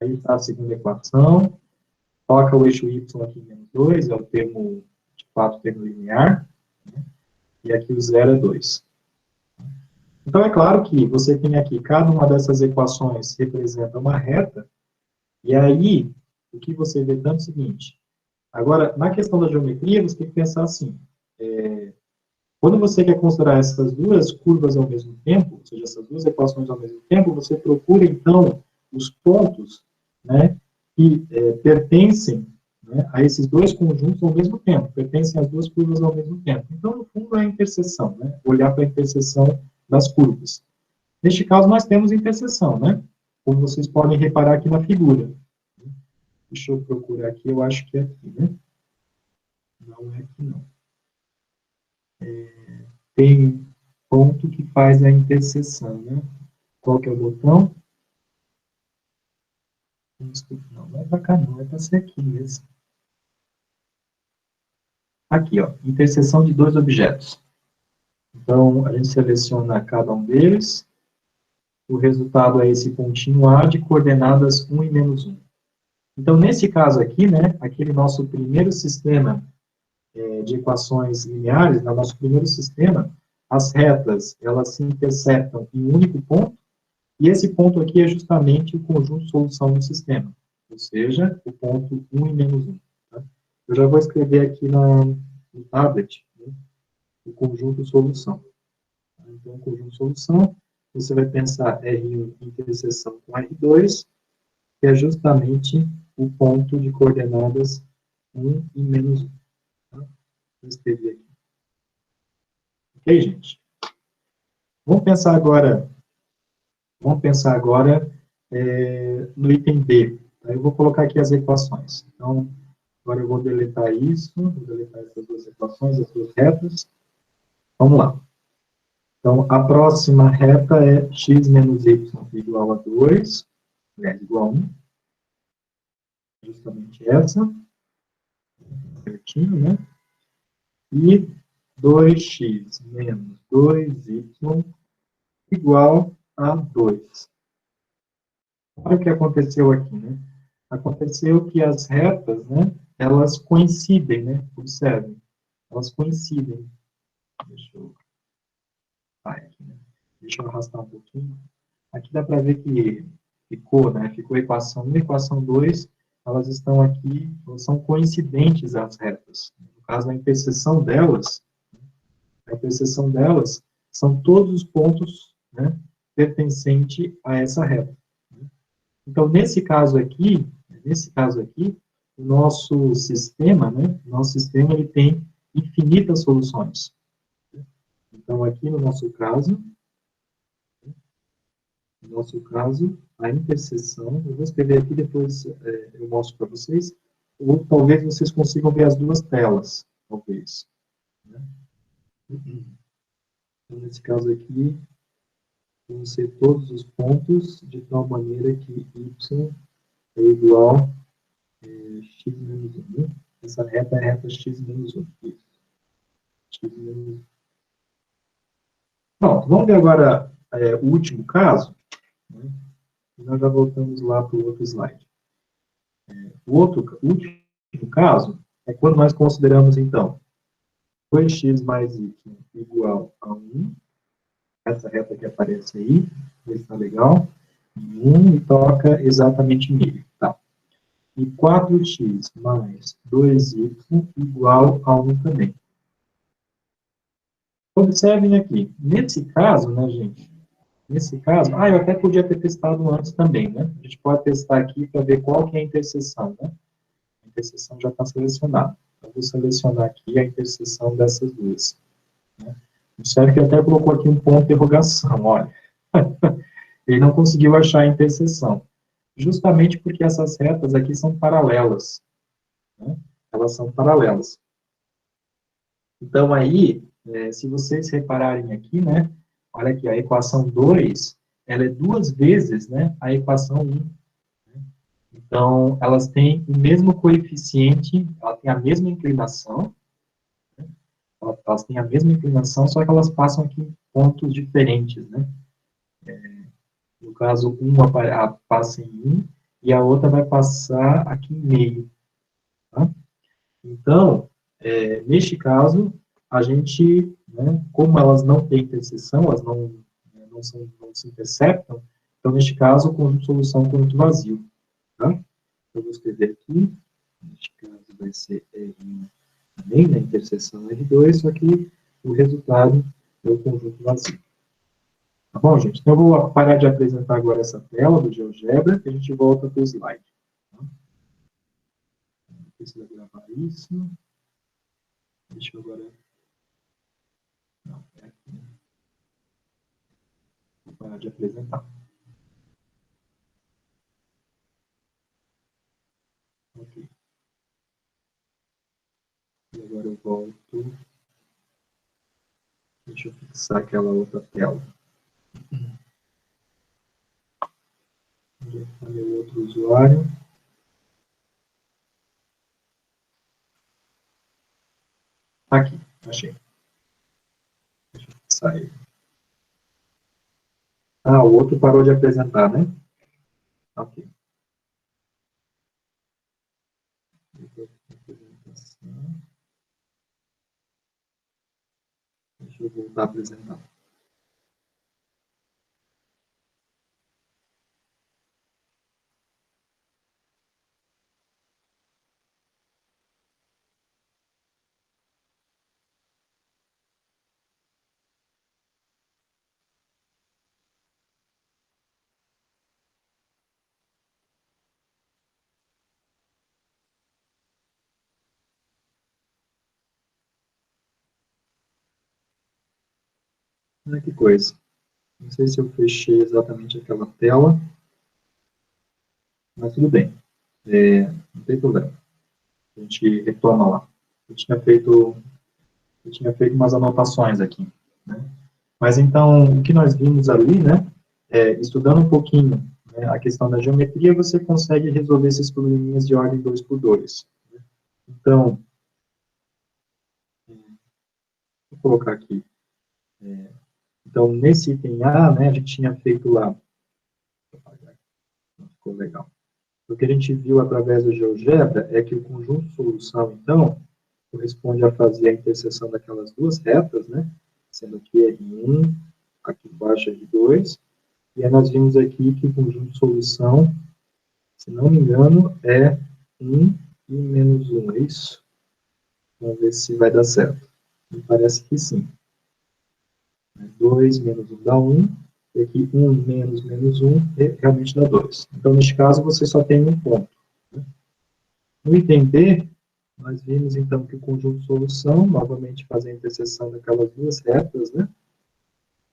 Aí está a segunda equação. Coloca o eixo y aqui em menos 2, é o termo de 4 termo linear, né? E aqui o 0 é 2. Então, é claro que você tem aqui, cada uma dessas equações representa uma reta, e aí, o que você vê tanto é o seguinte, agora, na questão da geometria, você tem que pensar assim, quando você quer considerar essas duas curvas ao mesmo tempo, ou seja, essas duas equações ao mesmo tempo, você procura, então, os pontos, né, que pertencem, né, a esses dois conjuntos ao mesmo tempo, pertencem às duas curvas ao mesmo tempo. Então, no fundo, é a interseção, né, olhar para a interseção das curvas. Neste caso, nós temos interseção, né, como vocês podem reparar aqui na figura. Deixa eu procurar aqui, eu acho que é aqui, né? Não é aqui, não. Tem ponto que faz a interseção, né? Qual que é o botão? Não é para cá, não, é para ser aqui mesmo. Aqui, ó, interseção de dois objetos. Então, a gente seleciona cada um deles, o resultado é esse pontinho A de coordenadas 1 e menos 1. Então, nesse caso aqui, né, aquele nosso primeiro sistema de equações lineares, no nosso primeiro sistema, as retas, elas se interceptam em um único ponto, e esse ponto aqui é justamente o conjunto de solução do sistema, ou seja, o ponto 1 e menos 1. Tá? Eu já vou escrever aqui no tablet, né, o conjunto solução. Então, o conjunto solução, você vai pensar R1 interseção com R2, que é justamente o ponto de coordenadas 1 e menos 1. Tá? Vou escrever aqui. Ok, gente? Vamos pensar agora no item B. Tá? Eu vou colocar aqui as equações. Então, agora eu vou deletar isso, vou deletar essas duas equações, as duas retas. Vamos lá. Então, a próxima reta é x menos y igual a 2, igual a 1. Justamente essa. Certinho, né? E 2x menos 2y igual a 2. Olha o que aconteceu aqui, né? Aconteceu que as retas, né, elas coincidem, né? Observem, elas coincidem. Deixa eu... aqui, né? Deixa eu arrastar um pouquinho. Aqui dá para ver que ficou, né? Ficou a equação 1 e a equação 2, elas estão aqui, elas são coincidentes as retas. No caso, a interseção delas são todos os pontos, né, pertencentes a essa reta. Então, nesse caso aqui, o nosso sistema, né, ele tem infinitas soluções. Então, aqui no nosso caso, a interseção, eu vou escrever aqui, depois eu mostro para vocês, ou talvez vocês consigam ver as duas telas, talvez. Né? Então, nesse caso aqui, vão ser todos os pontos, de tal maneira que y é igual a x menos 1. Né? Essa reta é a reta x menos 1. Isso. X menos 1. Bom, vamos ver agora o último caso. Né? E nós já voltamos lá para o outro slide. O último caso é quando nós consideramos, então, 2x mais y igual a 1. Essa reta que aparece aí, está legal. 1 e toca exatamente meio. Tá. E 4x mais 2y igual a 1 também. Observem aqui. Nesse caso, né, gente? Nesse caso, eu até podia ter testado antes também, né? A gente pode testar aqui para ver qual que é a interseção, né? A interseção já está selecionada. Eu vou selecionar aqui a interseção dessas duas. Né? Observe que até colocou aqui um ponto de interrogação, olha. Ele não conseguiu achar a interseção. Justamente porque essas retas aqui são paralelas. Né? Elas são paralelas. Então, aí, se vocês repararem aqui, né? Olha aqui, a equação 2, ela é duas vezes, né, a equação 1. Né? Então, elas têm o mesmo coeficiente, ela tem a mesma inclinação, né? Elas têm a mesma inclinação, só que elas passam aqui em pontos diferentes, né? No caso, uma passa em 1 e a outra vai passar aqui em meio. Tá? Então, neste caso, a gente, né, como elas não têm interseção, elas não se interceptam, então, neste caso, o conjunto de solução é um conjunto vazio. Tá? Eu vou escrever aqui, neste caso vai ser R1 também, na interseção R2, só que o resultado é o conjunto vazio. Tá bom, gente? Então, eu vou parar de apresentar agora essa tela do GeoGebra, e a gente volta para o slide. Tá? Precisa gravar isso. Deixa eu agora... Não, é aqui. Vou parar de apresentar. Ok. E agora eu volto. Deixa eu fixar aquela outra tela. Onde está meu outro usuário? Aqui, achei. Deixa eu fixar ele. Ah, o outro parou de apresentar, né? Ok. Deixa eu voltar a apresentar. Olha que coisa. Não sei se eu fechei exatamente aquela tela, mas tudo bem. Não tem problema. A gente retoma lá. Eu tinha feito umas anotações aqui, né? Mas então, o que nós vimos ali, né, estudando um pouquinho, né, a questão da geometria, você consegue resolver esses probleminhas de ordem 2x2. Né? Então, vou colocar aqui. Então, nesse item A, né, a gente tinha feito lá. Não ficou legal. O que a gente viu através do GeoGebra é que o conjunto de solução, então, corresponde a fazer a interseção daquelas duas retas, né, sendo aqui R1, aqui embaixo R2, e aí nós vimos aqui que o conjunto de solução, se não me engano, é 1 e menos 1, é isso? Vamos ver se vai dar certo. Me parece que sim. 2 menos 1 dá 1, e aqui 1 menos menos 1 realmente dá 2. Então, neste caso, você só tem um ponto. Né? No item B, nós vimos, então, que o conjunto de solução, novamente fazendo a interseção daquelas duas retas, né?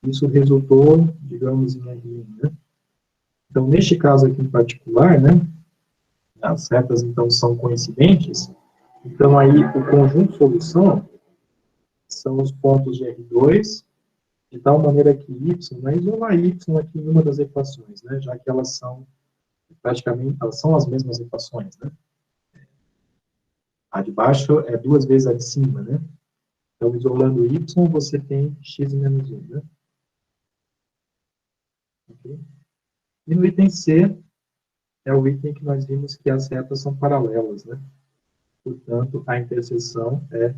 Isso resultou, digamos, em R1, né? Então, neste caso aqui em particular, né? As retas, então, são coincidentes. Então, aí, o conjunto de solução são os pontos de R2, de tal maneira que y, né, isolar y aqui em uma das equações, né, já que elas são, praticamente, elas são as mesmas equações, né. A de baixo é duas vezes a de cima, né. Então, isolando y, você tem x menos 1, né. Okay? E no item C, é o item que nós vimos que as retas são paralelas, né. Portanto, a interseção é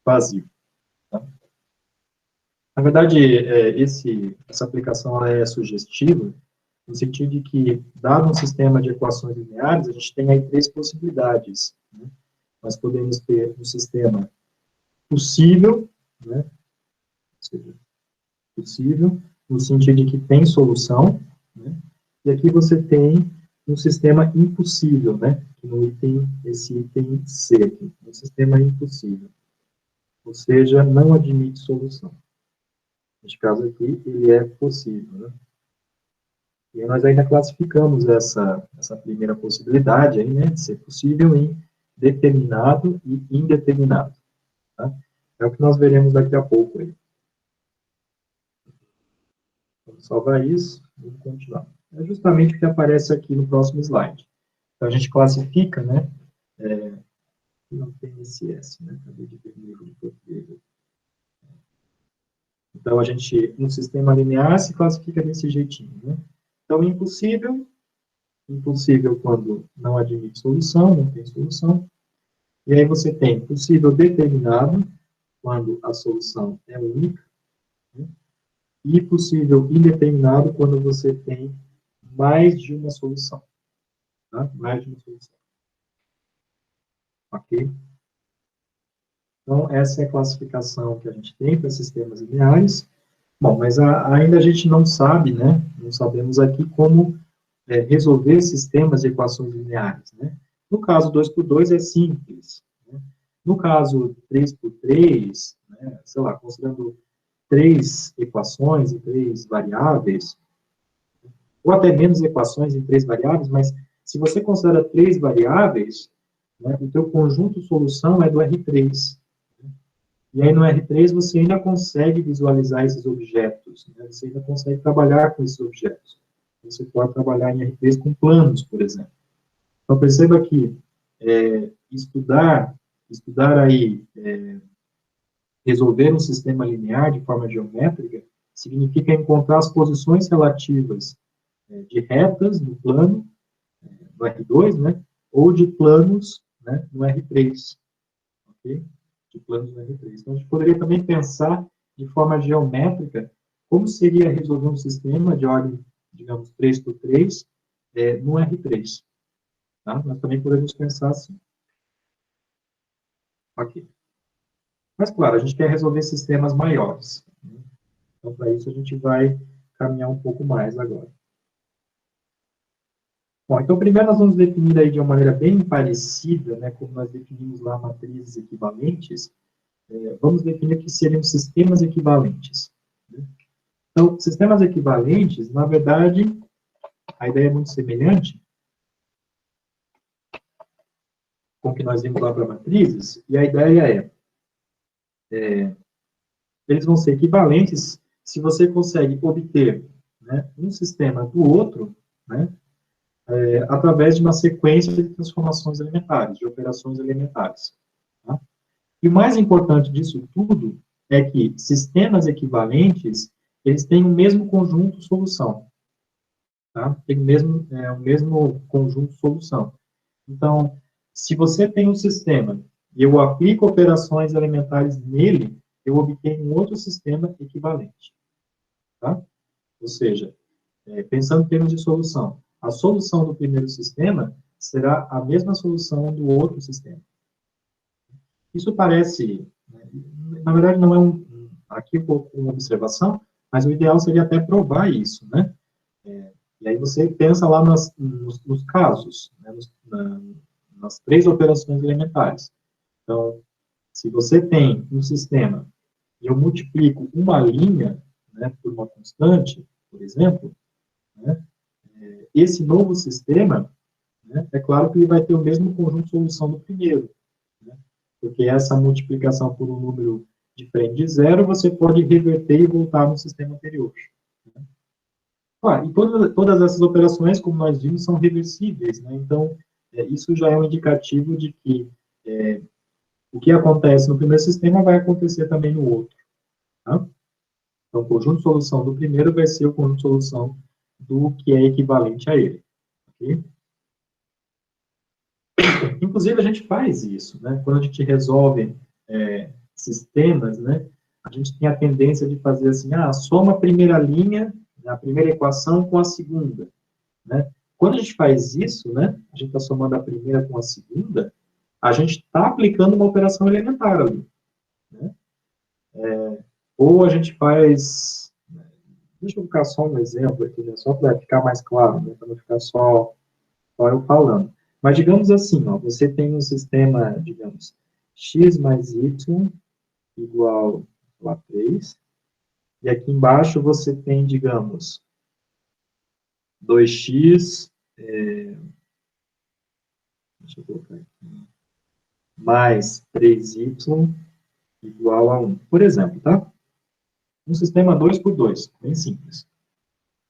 vazio. Tá? Na verdade, essa aplicação é sugestiva, no sentido de que, dado um sistema de equações lineares, a gente tem aí três possibilidades. Né? Nós podemos ter um sistema possível, né? Ou seja, possível, no sentido de que tem solução, né? E aqui você tem um sistema impossível, né? Que no item, esse item C aqui, um sistema impossível. Ou seja, não admite solução. Neste caso aqui, ele é possível, né? E aí nós ainda classificamos essa primeira possibilidade aí, né, de ser possível em determinado e indeterminado. Tá? É o que nós veremos daqui a pouco aí. Vamos salvar isso e vamos continuar. É justamente o que aparece aqui no próximo slide. Então, a gente classifica, né, não tem esse S, né, acabei de ver no livro de português. Então, um sistema linear se classifica desse jeitinho, né. Então, impossível quando não admite solução, não tem solução. E aí você tem possível determinado, quando a solução é única, né? E possível indeterminado, quando você tem mais de uma solução. Tá? Mais de uma solução. Ok? Então, essa é a classificação que a gente tem para sistemas lineares. Bom, mas ainda a gente não sabe, né? Não sabemos aqui como resolver sistemas de equações lineares, né? No caso 2 por 2 é simples. Né? No caso 3 por 3, né? Sei lá, considerando 3 equações e 3 variáveis, ou até menos equações em 3 variáveis, mas se você considera 3 variáveis, né, o teu conjunto solução é do R3. E aí no R3 você ainda consegue visualizar esses objetos, né? Você ainda consegue trabalhar com esses objetos. Você pode trabalhar em R3 com planos, por exemplo. Então perceba que estudar aí, resolver um sistema linear de forma geométrica, significa encontrar as posições relativas de retas no plano, no R2, né? Ou de planos, né, no R3. Ok? De planos no R3. Então, a gente poderia também pensar de forma geométrica como seria resolver um sistema de ordem, digamos, 3 por 3 no R3. Tá? Nós também podemos pensar assim. Ok. Mas, claro, a gente quer resolver sistemas maiores. Né? Então, para isso, a gente vai caminhar um pouco mais agora. Bom, então, primeiro nós vamos definir aí de uma maneira bem parecida, né, como nós definimos lá matrizes equivalentes, vamos definir o que seriam sistemas equivalentes. Né? Então, sistemas equivalentes, na verdade, a ideia é muito semelhante com o que nós vimos lá para matrizes, e a ideia eles vão ser equivalentes se você consegue obter, né, um sistema do outro, né, através de uma sequência de transformações elementares, de operações elementares. Tá? E o mais importante disso tudo é que sistemas equivalentes, eles têm o mesmo conjunto solução. Tá? Tem o mesmo conjunto solução. Então, se você tem um sistema e eu aplico operações elementares nele, eu obtenho um outro sistema equivalente. Tá? Ou seja, pensando em termos de solução, a solução do primeiro sistema será a mesma solução do outro sistema. Isso parece, né, na verdade, não é aqui um pouco uma observação, mas o ideal seria até provar isso, né? E aí você pensa lá nos casos, né, nas 3 operações elementares. Então, se você tem um sistema e eu multiplico uma linha, né, por uma constante, por exemplo, né, esse novo sistema, né, é claro que ele vai ter o mesmo conjunto de solução do primeiro, né, porque essa multiplicação por um número diferente de zero, você pode reverter e voltar no sistema anterior. Né. E todas essas operações, como nós vimos, são reversíveis, né, então, isso já é um indicativo de que o que acontece no primeiro sistema vai acontecer também no outro. Tá? Então, o conjunto de solução do primeiro vai ser o conjunto de solução do que é equivalente a ele. Okay? Inclusive, a gente faz isso, né? Quando a gente resolve sistemas, né? A gente tem a tendência de fazer assim, soma a primeira linha, a primeira equação com a segunda, né? Quando a gente faz isso, né? A gente está somando a primeira com a segunda, a gente está aplicando uma operação elementar ali, né? Ou a gente faz... Deixa eu ficar só um exemplo aqui, né? Só para ficar mais claro, né? Para não ficar só eu falando. Mas digamos assim, ó, você tem um sistema, digamos, x mais y igual a 3, e aqui embaixo você tem, digamos, 2x, deixa eu colocar aqui, mais 3y igual a 1. Por exemplo, tá? Um sistema 2 por 2, bem simples.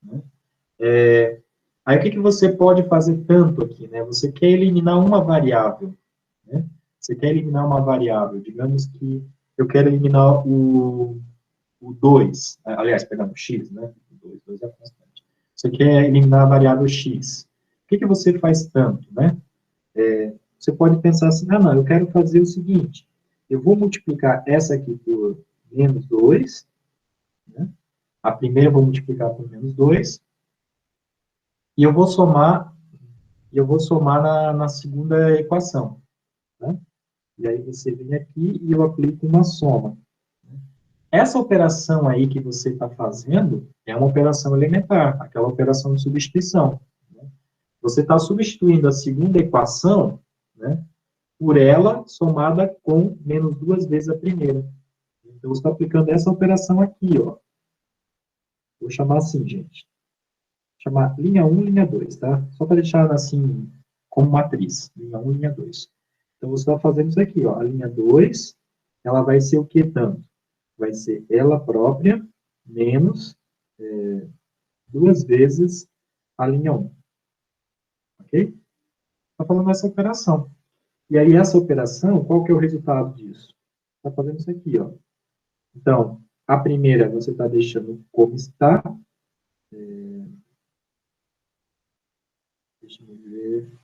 Né? Aí o que você pode fazer tanto aqui, né? Você quer eliminar uma variável, né? Você quer eliminar uma variável, digamos que eu quero eliminar o 2, aliás, perdão, o x, né? O 2 é constante. Você quer eliminar a variável x. O que você faz tanto, né? você pode pensar assim, ah, não, eu quero fazer o seguinte, eu vou multiplicar essa aqui por menos 2, né? A primeira eu vou multiplicar por menos 2, e eu vou somar na segunda equação, né? E aí você vem aqui e eu aplico uma soma. Essa operação aí que você está fazendo é uma operação elementar, aquela operação de substituição, né? Você está substituindo a segunda equação, né, por ela somada com menos 2 vezes a primeira. Então, você está aplicando essa operação aqui, ó. Vou chamar assim, gente. Vou chamar linha 1, linha 2, tá? Só para deixar assim, como matriz. Linha 1, linha 2. Então, você está fazendo isso aqui, ó. A linha 2, ela vai ser o que tanto? Vai ser ela própria menos 2 vezes a linha 1. Ok? Está fazendo essa operação. E aí, essa operação, qual que é o resultado disso? Está fazendo isso aqui, ó. Então, a primeira você está deixando como está. Deixa eu ver.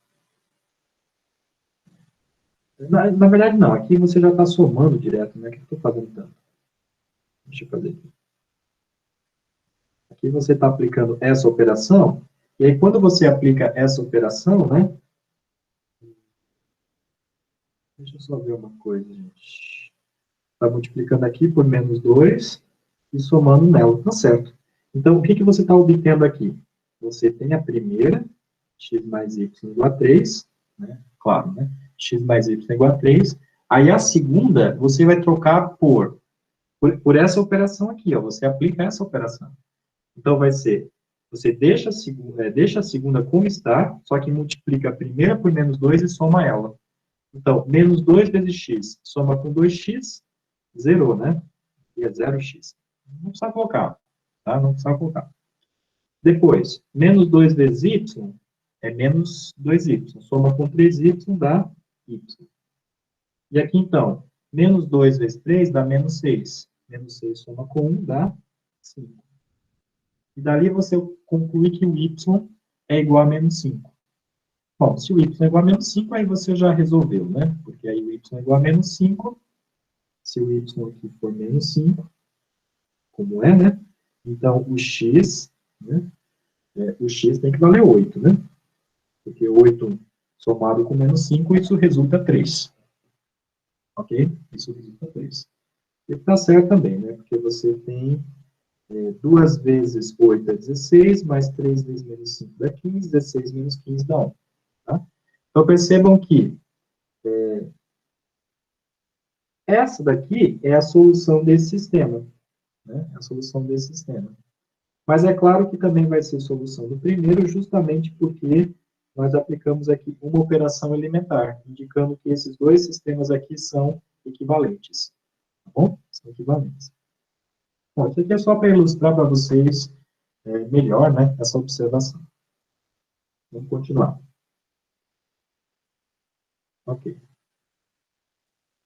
Na verdade, não. Aqui você já está somando direto, né? O que eu estou fazendo tanto? Deixa eu fazer aqui. Aqui você está aplicando essa operação. E aí, quando você aplica essa operação, né? Deixa eu só ver uma coisa, gente. Está multiplicando aqui por menos 2 e somando nela. Tá certo. Então, o que você está obtendo aqui? Você tem a primeira, x mais y igual a 3, né? Claro, né? X mais y igual a 3. Aí, a segunda, você vai trocar por essa operação aqui, ó. Você aplica essa operação. Então, vai ser, você deixa a segunda como está, só que multiplica a primeira por menos 2 e soma ela. Então, menos 2 vezes x, soma com 2x, zerou, né? E é 0x. Não precisa colocar, tá? Não precisa colocar. Depois, menos 2 vezes y é menos 2y. Soma com 3y dá y. E aqui, então, menos 2 vezes 3 dá menos 6. Menos 6 soma com 1 dá 5. E dali você conclui que o y é igual a menos 5. Bom, se o y é igual a menos 5, aí você já resolveu, né? Porque aí o y é igual a menos 5. Se o y aqui for menos 5, como é, né? Então, o x, né? O x tem que valer 8, né? Porque 8 somado com menos 5, isso resulta 3. Ok? Isso resulta 3. E está certo também, né? Porque você tem 2 vezes 8 é 16, mais 3 vezes menos 5 dá 15, 16 menos 15 dá 1. Tá? Então, percebam que essa daqui é a solução desse sistema. Né? É a solução desse sistema. Mas é claro que também vai ser solução do primeiro, justamente porque nós aplicamos aqui uma operação elementar, indicando que esses dois sistemas aqui são equivalentes. Tá bom? São equivalentes. Bom, isso aqui é só para ilustrar para vocês melhor, né, essa observação. Vamos continuar. Ok.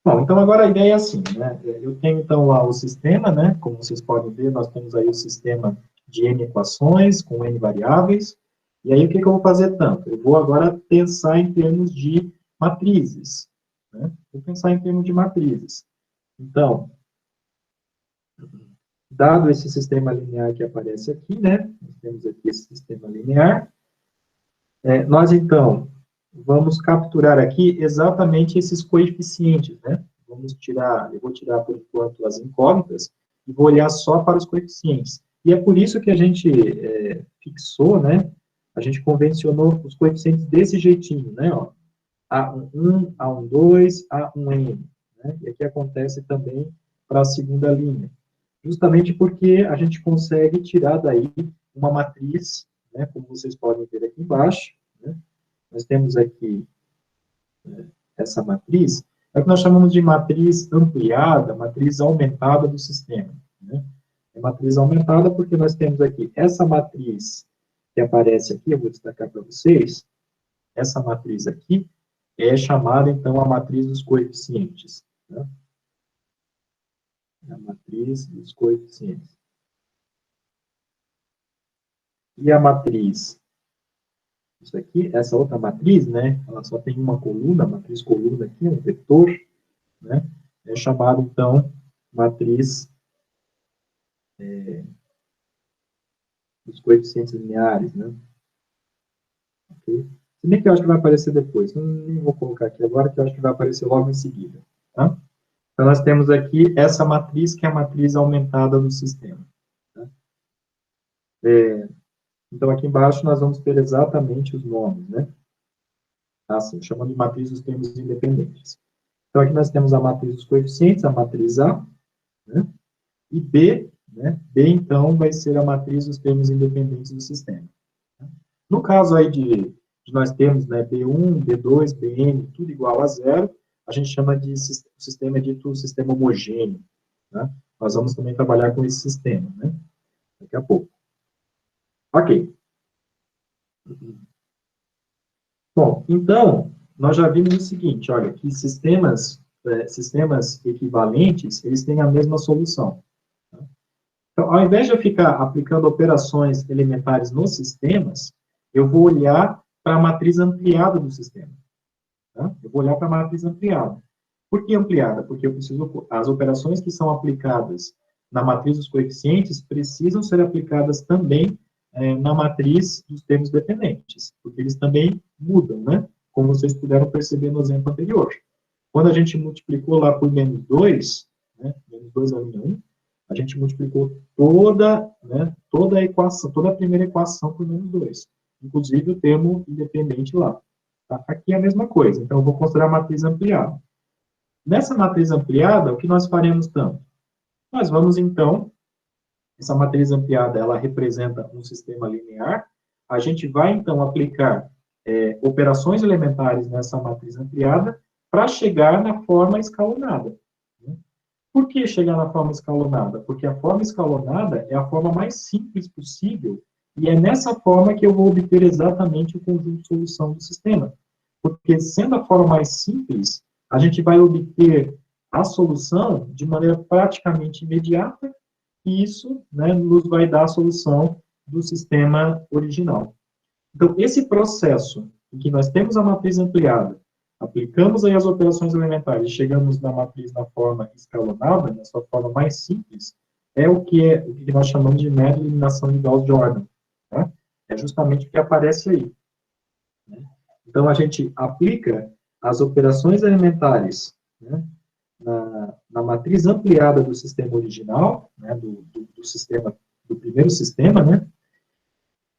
Bom, então agora a ideia é assim, né? Eu tenho então lá o sistema, né? Como vocês podem ver, nós temos aí o sistema de n equações com n variáveis. E aí o que eu vou fazer tanto? Eu vou agora pensar em termos de matrizes, né? Vou pensar em termos de matrizes. Então, dado esse sistema linear que aparece aqui, né? Nós temos aqui esse sistema linear. Nós então vamos capturar aqui exatamente esses coeficientes, né? Eu vou tirar por enquanto as incógnitas e vou olhar só para os coeficientes. E é por isso que a gente fixou, né? A gente convencionou os coeficientes desse jeitinho, né? Ó, A11, A12, A1N. Né? E aqui acontece também para a segunda linha. Justamente porque a gente consegue tirar daí uma matriz, né? Como vocês podem ver aqui embaixo, né? Nós temos aqui essa matriz, é o que nós chamamos de matriz ampliada, matriz aumentada do sistema. Né? É matriz aumentada porque nós temos aqui essa matriz que aparece aqui, eu vou destacar para vocês, essa matriz aqui é chamada, então, a matriz dos coeficientes. Né? A matriz dos coeficientes. E a matriz isso aqui, essa outra matriz, né, ela só tem uma coluna, a matriz coluna aqui, um vetor, né, é chamado, então, matriz dos coeficientes lineares, né. Okay? Se bem que eu acho que vai aparecer depois, nem vou colocar aqui agora, que eu acho que vai aparecer logo em seguida, tá? Então, nós temos aqui essa matriz, que é a matriz aumentada do sistema. Tá? Então, aqui embaixo, nós vamos ter exatamente os nomes, né? Assim, chamando de matriz dos termos independentes. Então, aqui nós temos a matriz dos coeficientes, a matriz A, né? E B, né? B, então, vai ser a matriz dos termos independentes do sistema. No caso aí de nós termos, né, B1, B2, Bn, tudo igual a zero, a gente chama de sistema dito sistema homogêneo. Né? Nós vamos também trabalhar com esse sistema, né? Daqui a pouco. Ok. Bom, então, nós já vimos o seguinte, olha, que sistemas equivalentes, eles têm a mesma solução. Tá? Então, ao invés de eu ficar aplicando operações elementares nos sistemas, eu vou olhar para a matriz ampliada do sistema. Tá? Eu vou olhar para a matriz ampliada. Por que ampliada? Porque eu preciso, as operações que são aplicadas na matriz dos coeficientes precisam ser aplicadas também na matriz dos termos dependentes, porque eles também mudam, né? Como vocês puderam perceber no exemplo anterior. Quando a gente multiplicou lá por menos 2, né, menos 2 a linha 1, a gente multiplicou toda a equação, toda a primeira equação por menos 2, inclusive o termo independente lá. Tá? Aqui é a mesma coisa, então eu vou considerar a matriz ampliada. Nessa matriz ampliada, o que nós faremos tanto? Nós vamos, então, essa matriz ampliada, ela representa um sistema linear, a gente vai, então, aplicar operações elementares nessa matriz ampliada para chegar na forma escalonada. Né? Por que chegar na forma escalonada? Porque a forma escalonada é a forma mais simples possível e é nessa forma que eu vou obter exatamente o conjunto de solução do sistema. Porque, sendo a forma mais simples, a gente vai obter a solução de maneira praticamente imediata, e isso, né, nos vai dar a solução do sistema original. Então, esse processo em que nós temos a matriz ampliada, aplicamos aí as operações elementares e chegamos na matriz na forma escalonada, na sua forma mais simples, é o que nós chamamos de mera eliminação de Gauss-Jordan. Tá? É justamente o que aparece aí. Né? Então, a gente aplica as operações elementares, né, na matriz ampliada do sistema original, né, do primeiro sistema, né,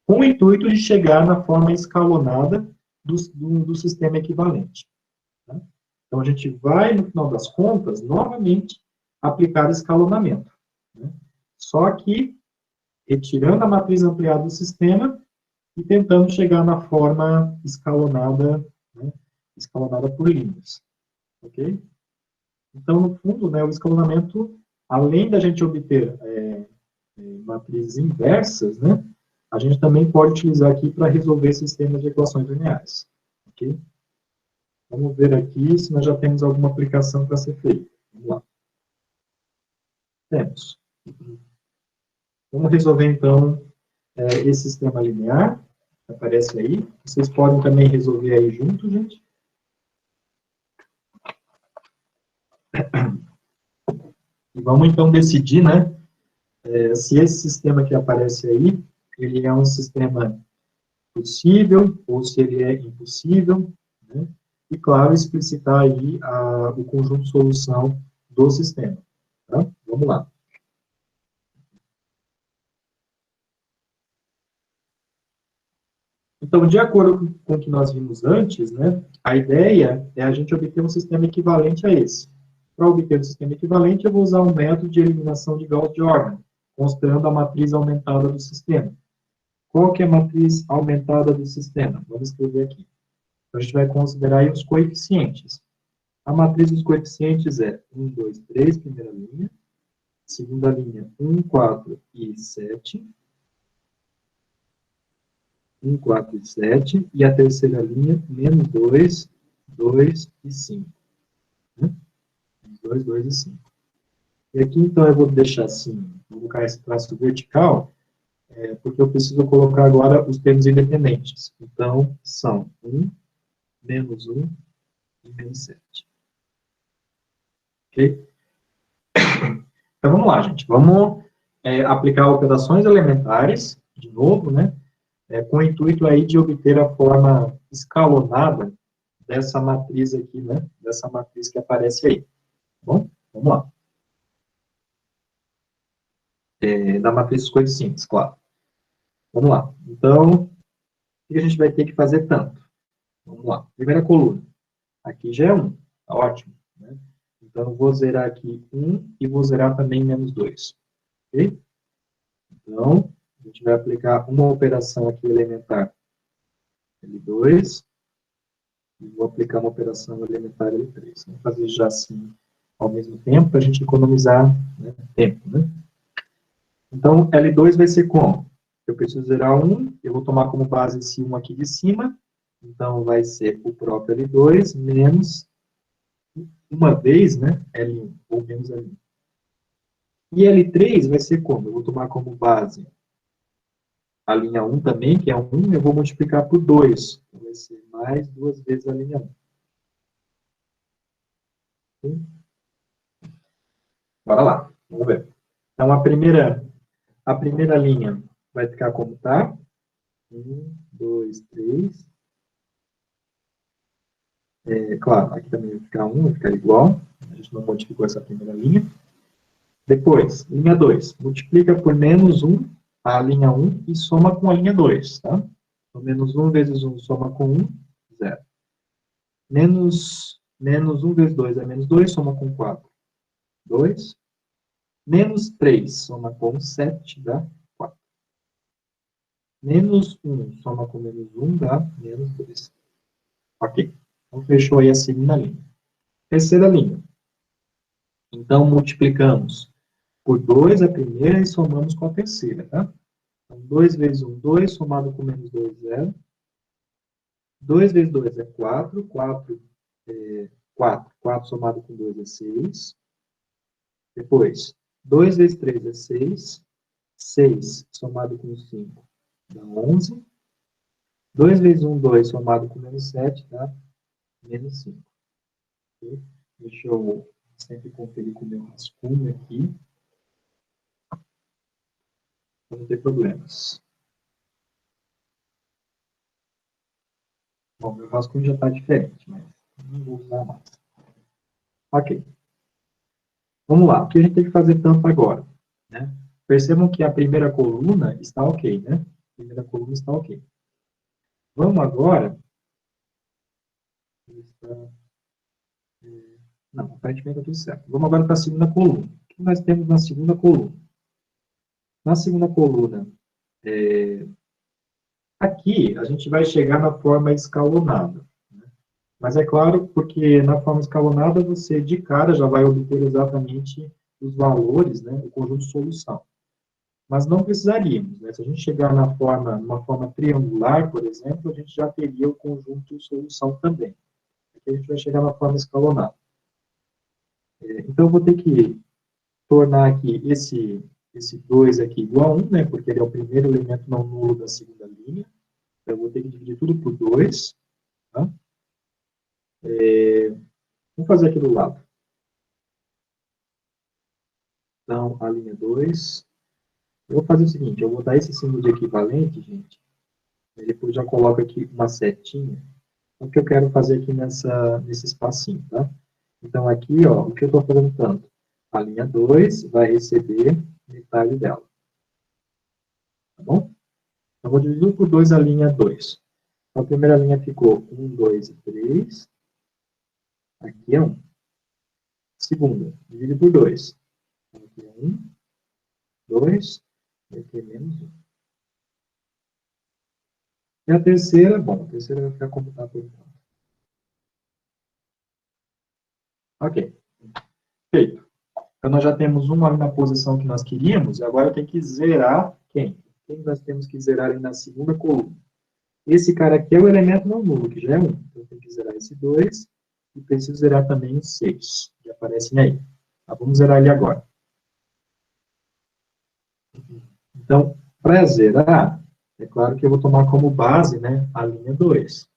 com o intuito de chegar na forma escalonada do sistema equivalente. Tá? Então, a gente vai, no final das contas, novamente, aplicar escalonamento. Né? Só que, retirando a matriz ampliada do sistema e tentando chegar na forma escalonada, né, escalonada por linhas. Ok? Então, no fundo, né, o escalonamento, além da gente obter matrizes inversas, né, a gente também pode utilizar aqui para resolver sistemas de equações lineares. Ok? Vamos ver aqui se nós já temos alguma aplicação para ser feita. Vamos lá. Temos. Vamos resolver, então, esse sistema linear, que aparece aí. Vocês podem também resolver aí junto, gente. E vamos, então, decidir, né, se esse sistema que aparece aí, ele é um sistema possível ou se ele é impossível, né? E, claro, explicitar aí o conjunto de solução do sistema. Tá? Vamos lá. Então, de acordo com o que nós vimos antes, né, a ideia é a gente obter um sistema equivalente a esse. Para obter um sistema equivalente, eu vou usar um método de eliminação de Gauss-Jordan, considerando a matriz aumentada do sistema. Qual que é a matriz aumentada do sistema? Vamos escrever aqui. Então, a gente vai considerar aí os coeficientes. A matriz dos coeficientes é 1, 2, 3, primeira linha. Segunda linha, 1, 4 e 7. 1, 4 e 7. E a terceira linha, menos 2, 2 e 5. 2, 2 e 5. E aqui, então, eu vou deixar assim, vou colocar esse traço vertical, porque eu preciso colocar agora os termos independentes. Então, são 1, menos 1 e menos 7. Ok? Então, vamos lá, gente. Vamos aplicar operações elementares, de novo, né? Com o intuito aí de obter a forma escalonada dessa matriz aqui, né? Dessa matriz que aparece aí. Tá bom? Vamos lá. Da matriz coeficientes, claro. Vamos lá. Então, o que a gente vai ter que fazer tanto? Vamos lá. Primeira coluna. Aqui já é 1. Tá ótimo. Né? Então, eu vou zerar aqui 1 e vou zerar também menos 2. Ok? Então, a gente vai aplicar uma operação aqui elementar L2 e vou aplicar uma operação elementar L3. Vamos fazer já assim ao mesmo tempo para a gente economizar, né, tempo. Né? Então, L2 vai ser como? Eu preciso zerar 1, eu vou tomar como base esse 1 aqui de cima, então vai ser o próprio L2 menos uma vez, né, L1, ou menos L1. E L3 vai ser como? Eu vou tomar como base a linha 1 também, que é 1, eu vou multiplicar por 2. Então, vai ser mais 2 vezes a linha 1. Ok? Bora lá, vamos ver. Então, a primeira linha vai ficar como tá. 1, 2, 3. Claro, aqui também vai ficar 1, vai ficar igual. A gente não modificou essa primeira linha. Depois, linha 2. Multiplica por menos 1 a linha 1 e soma com a linha 2, tá? Então, menos 1 vezes 1 soma com 1, 0. Menos 1 vezes 2 é menos 2, soma com 4, 2. Menos 3 soma com 7, dá 4. Menos 1 soma com menos 1, dá menos 2. Ok. Então, fechou aí a segunda linha. Terceira linha. Então, multiplicamos por 2 a primeira e somamos com a terceira, tá? Então, 2 vezes 1, 2, somado com menos 2, 0. 2 vezes 2 é 4, 4 somado com 2 é 6. Depois, 2 vezes 3 é 6. 6 somado com 5 dá 11. 2 vezes 1, 2, somado com menos 7 dá menos 5. Okay? Deixa eu sempre conferir com o meu rascunho aqui, para não ter problemas. Bom, meu rascunho já está diferente, mas não vou usar mais. Ok. Vamos lá. O que a gente tem que fazer tanto agora? Né? Percebam que a primeira coluna está ok, né? A primeira coluna está ok. Vamos agora... Não, aparentemente está tudo certo. Vamos agora para a segunda coluna. O que nós temos na segunda coluna? Na segunda coluna, aqui a gente vai chegar na forma escalonada. Né? Mas é claro, porque na forma escalonada você de cara já vai obter exatamente os valores, né, o conjunto de solução. Mas não precisaríamos, né? Se a gente chegar numa forma triangular, por exemplo, a gente já teria o conjunto de solução também. Aqui a gente vai chegar na forma escalonada. Então, eu vou ter que tornar aqui esse 2 aqui igual a 1, né? Porque ele é o primeiro elemento não nulo da segunda linha. Então, eu vou ter que dividir tudo por 2. Tá? Vamos fazer aqui do lado. Então, a linha 2. Eu vou fazer o seguinte, eu vou dar esse símbolo de equivalente, gente, e depois já coloco aqui uma setinha, o que eu quero fazer aqui nesse espacinho, tá? Então, aqui, ó, o que eu estou fazendo tanto? A linha 2 vai receber metade dela. Tá bom? Então, eu vou dividir por 2 a linha 2. Então, a primeira linha ficou 1, 2 e 3. Aqui é 1. Segunda, divide por 2. Então, aqui é 1, 2, e aqui é menos 1. E a terceira, bom, a terceira vai ficar computada por enquanto. Ok. Feito. Então, nós já temos um ali na posição que nós queríamos, e agora eu tenho que zerar quem? Quem nós temos que zerar ali na segunda coluna? Esse cara aqui é o elemento não nulo, que já é 1. Então, eu tenho que zerar esse 2, e preciso zerar também o 6, que aparecem aí. Tá, vamos zerar ele agora. Então, Para zerar, é claro que eu vou tomar como base, né, a linha 2.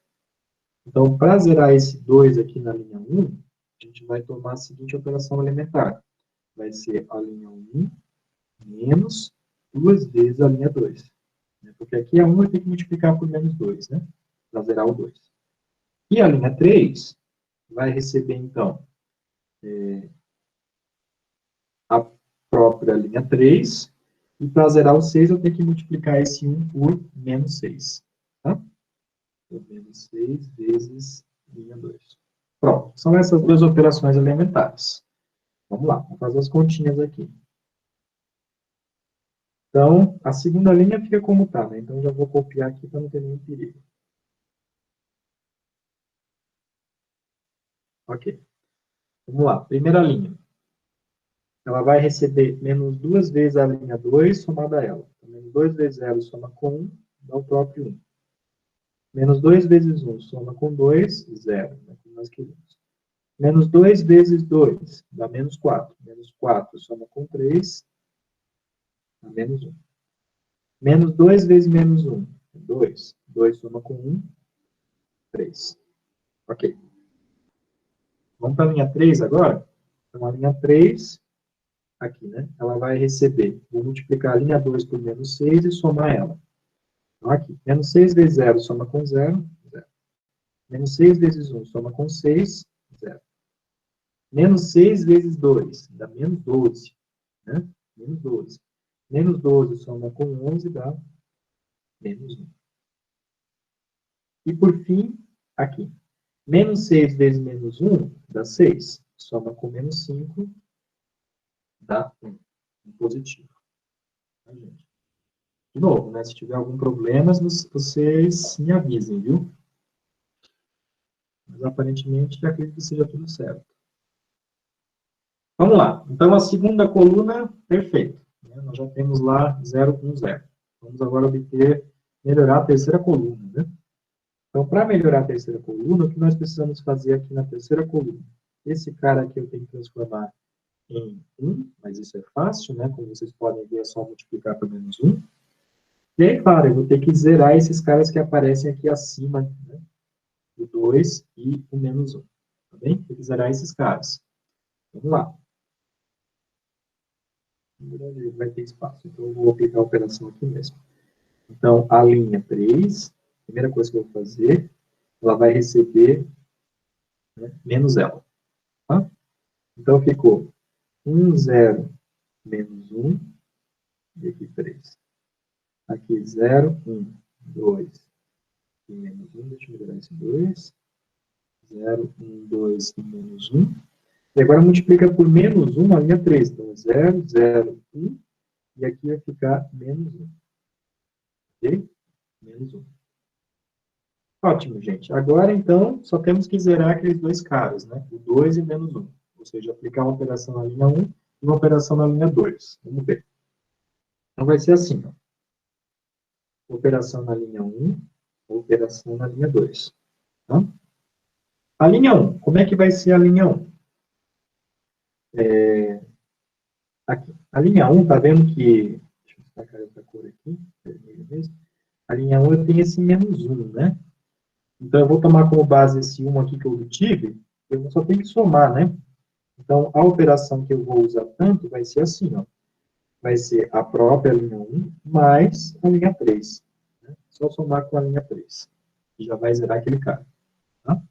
Então, para zerar esse 2 aqui na linha 1, a gente vai tomar a seguinte operação elementar. Vai ser a linha 1 menos 2 vezes a linha 2. Porque aqui a 1 eu tenho que multiplicar por menos 2, né? Para zerar o 2. E a linha 3 vai receber, então, a própria linha 3. E para zerar o 6, eu tenho que multiplicar esse 1 por menos 6. Tá? Então, menos 6 vezes linha 2. Pronto. São essas duas operações elementares. Vamos lá. Vamos fazer as continhas aqui. Então, a segunda linha fica como está, né? Então, já vou copiar aqui para não ter nenhum perigo. Ok. Vamos lá. Primeira linha. Ela vai receber menos 2 vezes a linha 2 somada a ela. Então, menos 2 vezes 0 soma com 1, dá o próprio 1. Menos 2 vezes 1 soma com 2, 0. Né, como nós queremos. Menos 2 vezes 2 dá menos 4. Menos 4 soma com 3, dá menos 1. Menos 2 vezes menos 1, 2. 2 soma com 1, 3. Ok. Vamos para a linha 3 agora? Então, a linha 3, aqui, né? Ela vai receber, vou multiplicar a linha 2 por menos 6 e somar ela. Então, aqui, menos 6 vezes 0 soma com 0, 0. Menos 6 vezes 1 soma com 6, 0. Menos 6 vezes 2 dá menos 12, né? Menos 12. Menos 12 soma com 11 dá menos 1. E, por fim, aqui. Menos 6 vezes menos 1 dá 6. Soma com menos 5 dá 1. Um positivo. Tá, gente? De novo, né? Se tiver algum problema, vocês me avisem, viu? Mas, aparentemente, acredito que seja tudo certo. Vamos lá. Então, a segunda coluna, perfeito. Nós já temos lá 0, 1, 0. Vamos agora melhorar a terceira coluna. Né? Então, para melhorar a terceira coluna, o que nós precisamos fazer aqui na terceira coluna? Esse cara aqui eu tenho que transformar em 1, mas isso é fácil, né? Como vocês podem ver, é só multiplicar por menos 1. E aí, claro, eu vou ter que zerar esses caras que aparecem aqui acima, né? O 2 e o menos 1. Tá bem? Tem que zerar esses caras. Vamos lá. Vai ter espaço. Então, eu vou aplicar a operação aqui mesmo. Então, a linha 3, a primeira coisa que eu vou fazer, ela vai receber, né, menos ela. Tá? Então, ficou 1, 0, menos 1, e aqui 3. Aqui 0, 1, 2, e menos 1, deixa eu melhorar esse 2. 0, 1, 2 e menos 1. E agora multiplica por menos 1 a linha 3. Então, 0, 0, 1, e aqui vai ficar menos 1. Ok? Menos 1. Ótimo, gente. Agora, então, só temos que zerar aqueles dois caras, né? O 2 e menos 1. Ou seja, aplicar uma operação na linha 1 e uma operação na linha 2. Vamos ver. Então, vai ser assim, ó. Operação na linha 1, operação na linha 2. Tá? A linha 1, como é que vai ser a linha 1? Aqui. A linha 1, tá vendo que... Deixa eu destacar essa cor aqui, vermelho mesmo. A linha 1 eu tenho esse menos 1, né? Então, eu vou tomar como base esse 1 aqui que eu obtive, eu só tenho que somar, né? Então, a operação que eu vou usar tanto vai ser assim, ó. Vai ser a própria linha 1 mais a linha 3. Né? Só somar com a linha 3. E já vai zerar aquele cara. Tá?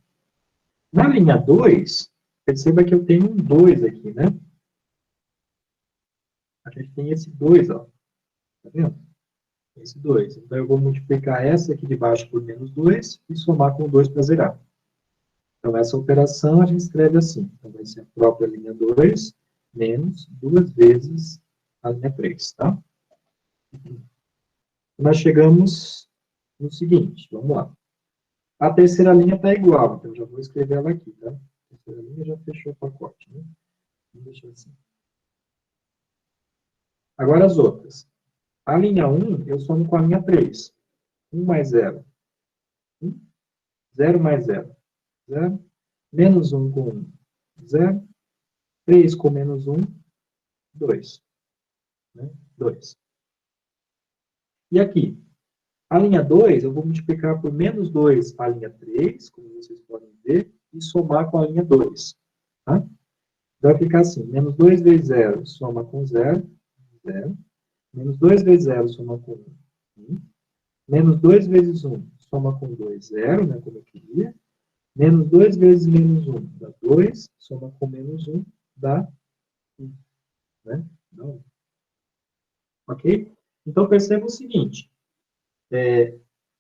Na linha 2, perceba que eu tenho um 2 aqui, né? A gente tem esse 2, ó. Tá vendo? Esse 2. Então, eu vou multiplicar essa aqui de baixo por menos 2 e somar com o 2 para zerar. Então, essa operação a gente escreve assim. Então, vai ser a própria linha 2 menos 2 vezes a linha 3, tá? Nós chegamos no seguinte, vamos lá. A terceira linha está igual, então já vou escrever ela aqui, tá? A terceira linha já fechou o pacote, né? Vamos deixar assim. Agora as outras. A linha 1, eu somo com a linha 3. 1 mais 0. 1. 0 mais 0. 0. Menos 1 com 1. 0. 3 com menos 1. 2. Né? 2. E aqui, a linha 2, eu vou multiplicar por menos 2 a linha 3, como vocês podem ver, e somar com a linha 2. Tá? Então, vai ficar assim, menos 2 vezes 0 soma com 0, 0. Menos 2 vezes 0 soma com 1. Menos 2 vezes 1 soma com 2, 0, né, como eu queria. Menos 2 vezes menos 1 dá 2, soma com menos 1 dá 1. Né? Não. Ok? Então, perceba o seguinte.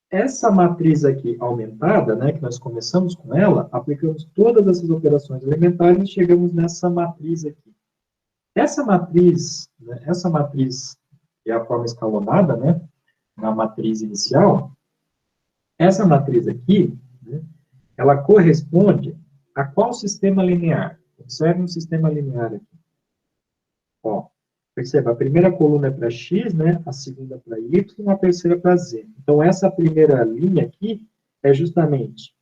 Essa matriz aqui aumentada, né, que nós começamos com ela, aplicamos todas essas operações elementares e chegamos nessa matriz aqui. Essa matriz, né, que é a forma escalonada, né, na matriz inicial, essa matriz aqui, né, ela corresponde a qual sistema linear? Observe um sistema linear aqui. Ó, perceba, a primeira coluna é para x, né, a segunda para y, a terceira para z. Então, essa primeira linha aqui é justamente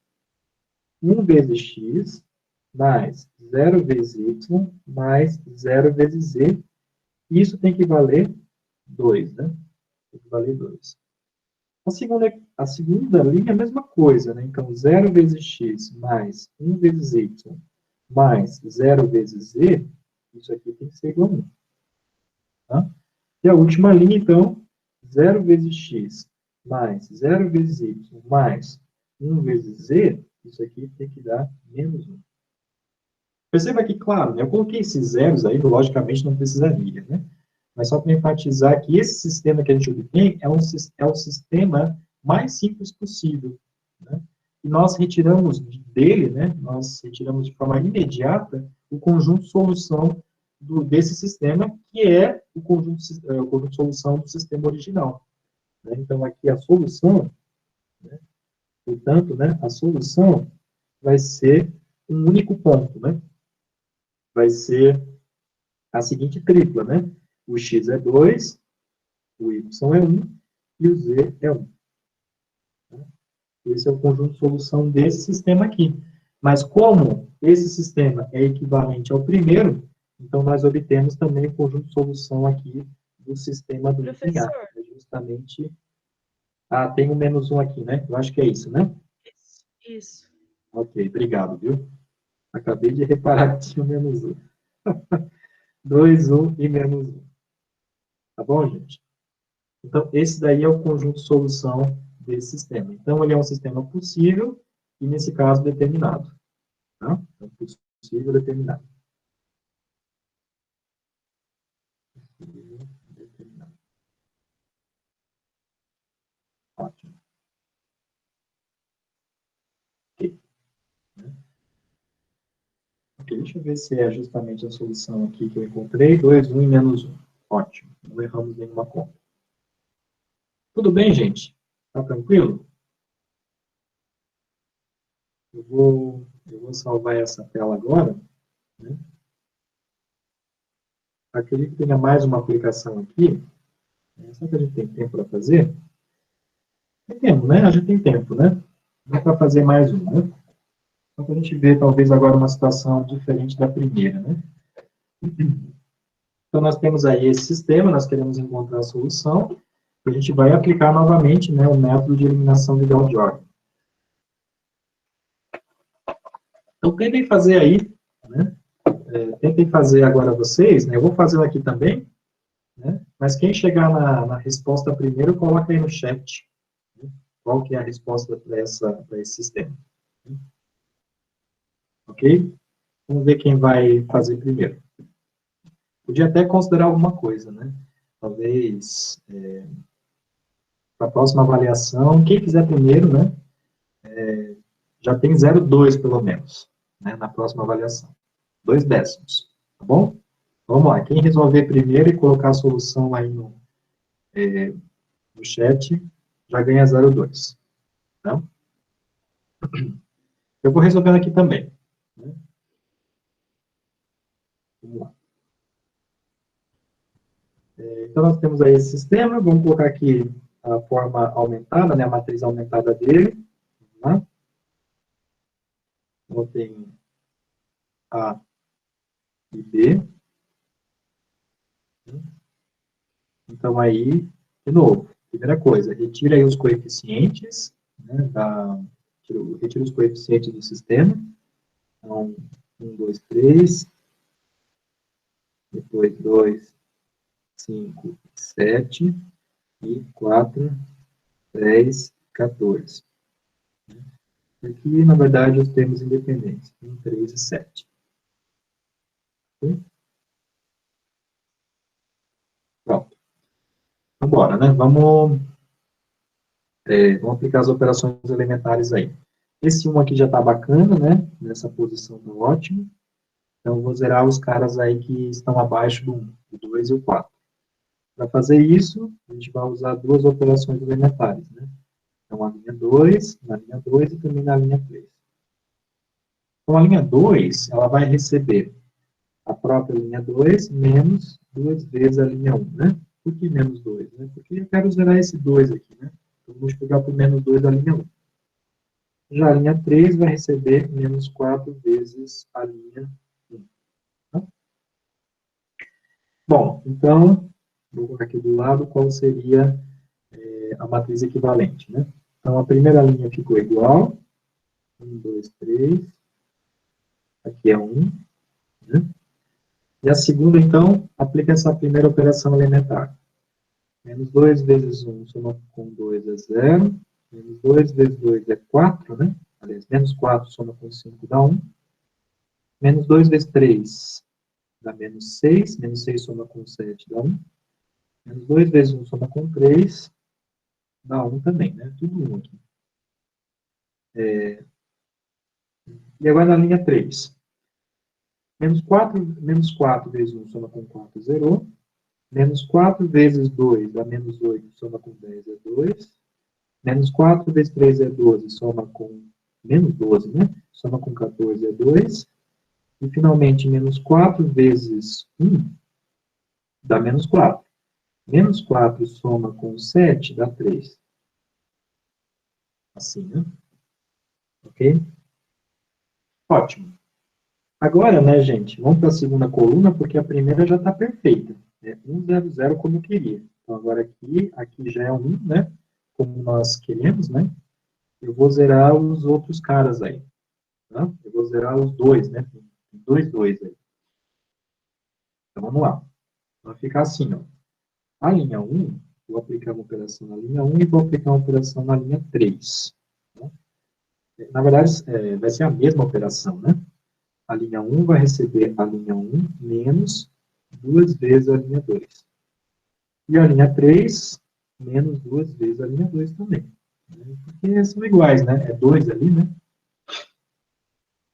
1 vezes x, mais 0 vezes y, mais 0 vezes z. Isso tem que valer 2, né? Tem que valer 2. A segunda linha é a mesma coisa, né? Então, 0 vezes x mais 1 vezes y mais 0 vezes z, isso aqui tem que ser igual a 1. Tá? E a última linha, então, 0 vezes x mais 0 vezes y mais 1 vezes z, isso aqui tem que dar menos 1. Perceba que, claro, né, eu coloquei esses zeros aí, logicamente não precisaria, né? Mas só para enfatizar que esse sistema que a gente obtém é o sistema mais simples possível, né? E nós retiramos dele, né, nós retiramos de forma imediata o conjunto solução desse sistema, que é o conjunto solução do sistema original. Né? Então, aqui a solução, né, portanto, né, a solução vai ser um único ponto, né? Vai ser a seguinte tripla, né? O x é 2, o y é 1 e o z é 1. Esse é o conjunto de solução desse sistema aqui. Mas como esse sistema é equivalente ao primeiro, então nós obtemos também o conjunto de solução aqui do sistema do linear. É justamente... Ah, tem um menos 1 aqui, né? Eu acho que é isso, né? Isso. Ok, obrigado, viu? Acabei de reparar que tinha um menos 1. 2, 1 e menos 1. Tá bom, gente? Então, esse daí é o conjunto de solução desse sistema. Então, ele é um sistema possível e, nesse caso, determinado. Tá? Então, possível determinado. Possível determinado. Ótimo. Ok. Ok, deixa eu ver se é justamente a solução aqui que eu encontrei. 2, 1 e menos 1. Ótimo. Não erramos nenhuma conta. Tudo bem, gente? Tá tranquilo? Eu vou salvar essa tela agora. Né? Acredito que tenha mais uma aplicação aqui. Será que a gente tem tempo para fazer? Tem tempo, né? A gente tem tempo, né? Dá para fazer mais um, né? Só para a gente ver, talvez, agora uma situação diferente da primeira, né? Então, nós temos aí esse sistema, nós queremos encontrar a solução, a gente vai aplicar novamente, né, o método de eliminação de Gauss-Jordan. Então, tentem fazer aí, né? Tentem fazer agora vocês, né? Eu vou fazer aqui também, né? Mas quem chegar na resposta primeiro, coloca aí no chat, né? Qual que é a resposta para esse sistema. Ok? Vamos ver quem vai fazer primeiro. Podia até considerar alguma coisa, né? Talvez, para a próxima avaliação, quem fizer primeiro, né? Já tem 0,2 pelo menos, né? Na próxima avaliação. 2 décimos, tá bom? Vamos lá, quem resolver primeiro e colocar a solução aí no chat, já ganha 0,2. Tá? Eu vou resolvendo aqui também. Né? Vamos lá. Então, nós temos aí esse sistema, vamos colocar aqui a forma aumentada, né, a matriz aumentada dele. Tá? Então, tem A e B. Então, aí, de novo, Primeira coisa, retira aí os coeficientes, né, retira os coeficientes do sistema. Então, 1, 2, 3, depois 2, 5, 7, e 4, 10, 14. Aqui, na verdade, os termos independentes, 1, 3 e 7. Pronto. Então, bora, né? Vamos aplicar as operações elementares aí. Esse 1 aqui já está bacana, né? Nessa posição está ótimo. Então, vou zerar os caras aí que estão abaixo do 1, o 2 e o 4. Para fazer isso, a gente vai usar duas operações elementares, né? Então, a linha 2, na linha 2 e também na linha 3. Então, a linha 2, ela vai receber a própria linha 2 menos 2 vezes a linha 1, né? Por que menos 2? Né? Porque eu quero zerar esse 2 aqui, né? Então, vamos pegar por menos 2 da linha 1. Já a linha 3 vai receber menos 4 vezes a linha 1. Tá? Bom, então, vou colocar aqui do lado qual seria a matriz equivalente, né? Então, a primeira linha ficou igual. 1, 2, 3. Aqui é 1. Né? E a segunda, então, aplica essa primeira operação elementar. Menos 2 vezes 1, soma com 2 é 0. Menos 2 vezes 2 é 4, né? Aliás, menos 4 soma com 5 dá 1. Menos 2 vezes 3 dá menos 6. Menos 6 soma com 7 dá 1. Menos 2 vezes 1 soma com 3 dá 1 também, né? Tudo 1 aqui. E agora na linha 3. Menos 4 vezes 1 soma com 4 zerou. Menos 4 vezes 2 dá menos 8, soma com 10 é 2. Menos 4 vezes 3 é 12, soma com menos 12, né? Soma com 14 é 2. E, finalmente, menos 4 vezes 1 dá menos 4. Menos 4 soma com 7 dá 3. Assim, né? Ok? Ótimo. Agora, né, gente, vamos para a segunda coluna, porque a primeira já está perfeita. É 1, 0, 0 como eu queria. Então, agora aqui já é 1, né? Como nós queremos, né? Eu vou zerar os outros caras aí. Tá? Eu vou zerar os 2, né? Tem 2, 2 aí. Então, vamos lá. Vai ficar assim, ó. A linha 1, vou aplicar uma operação na linha 1 e vou aplicar uma operação na linha 3. Tá? Na verdade, vai ser a mesma operação, né? A linha 1 vai receber a linha 1 menos 2 vezes a linha 2. E a linha 3, menos 2 vezes a linha 2 também. Porque são iguais, né? É 2 ali, né?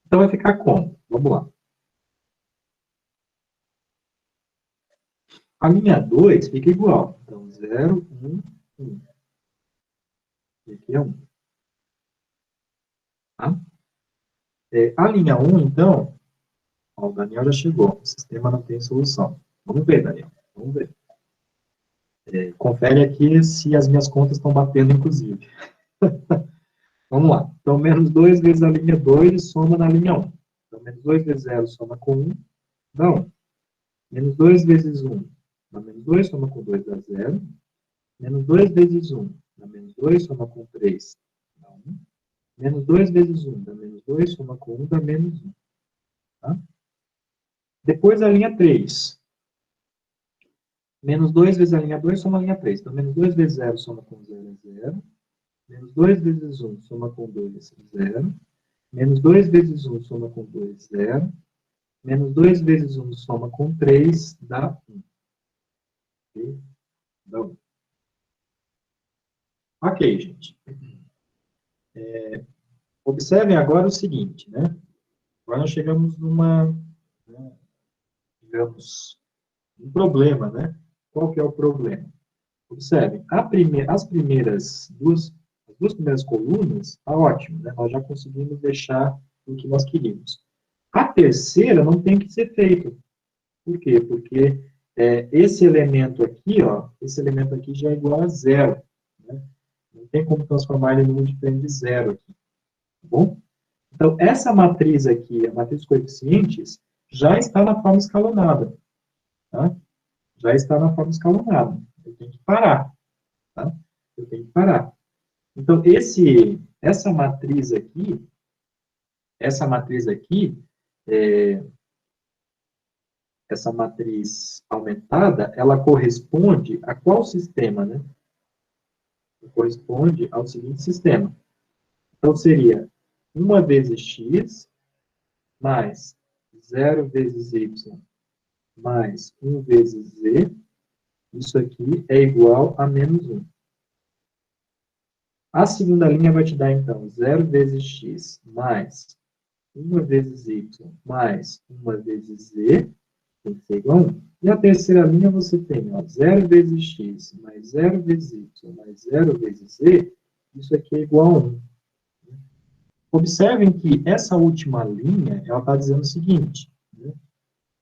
Então, vai ficar como? Vamos lá. A linha 2 fica igual. Então, 0, 1, 1. E aqui é 1. Tá? A linha 1, então, ó, o Daniel já chegou. O sistema não tem solução. Vamos ver, Daniel. Vamos ver. Confere aqui se as minhas contas estão batendo, inclusive. Vamos lá. Então, menos 2 vezes a linha 2 e soma na linha 1. Então, menos 2 vezes 0 soma com 1, dá 1. Menos 2 vezes 1 dá menos 2, soma com 2 dá 0. Menos 2 vezes 1 dá menos 2, soma com 3 dá 1. Menos 2 vezes 1 dá menos 2, soma com 1 dá menos 1. Tá? Depois a linha 3. Menos 2 vezes a linha 2 soma a linha 3. Então, menos 2 vezes 0 soma com 0 é 0. Menos 2 vezes 1 soma com 2 é 0. Menos 2 vezes 1 soma com 2, 0. Menos 2 vezes 1 soma com 3 dá 1. Ok? Dá 1. Ok, gente. Observem agora o seguinte, né? Agora nós chegamos numa, né, digamos, um problema, né? Qual que é o problema? Observem, as duas primeiras colunas, está ótimo, né? Nós já conseguimos deixar o que nós queríamos. A terceira não tem que ser feito. Por quê? Porque esse elemento aqui, ó, esse elemento aqui já é igual a 0. Né? Não tem como transformar ele num diferente de 0 aqui. Tá bom? Então, essa matriz aqui, a matriz dos coeficientes, já está na forma escalonada. Tá? Já está na forma escalonada. Eu tenho que parar. Tá? eu tenho que parar. Então, essa matriz aqui, essa matriz aumentada, ela corresponde a qual sistema, né? Corresponde ao seguinte sistema. Então, seria 1 vezes x mais 0 vezes y mais 1 vezes z. Isso aqui é igual a menos 1. A segunda linha vai te dar, então, 0 vezes x mais 1 vezes y mais 1 vezes z, tem que ser igual a 1. E a terceira linha você tem, ó, 0 vezes x mais 0 vezes y mais 0 vezes z, isso aqui é igual a 1. Observem que essa última linha, ela está dizendo o seguinte, né?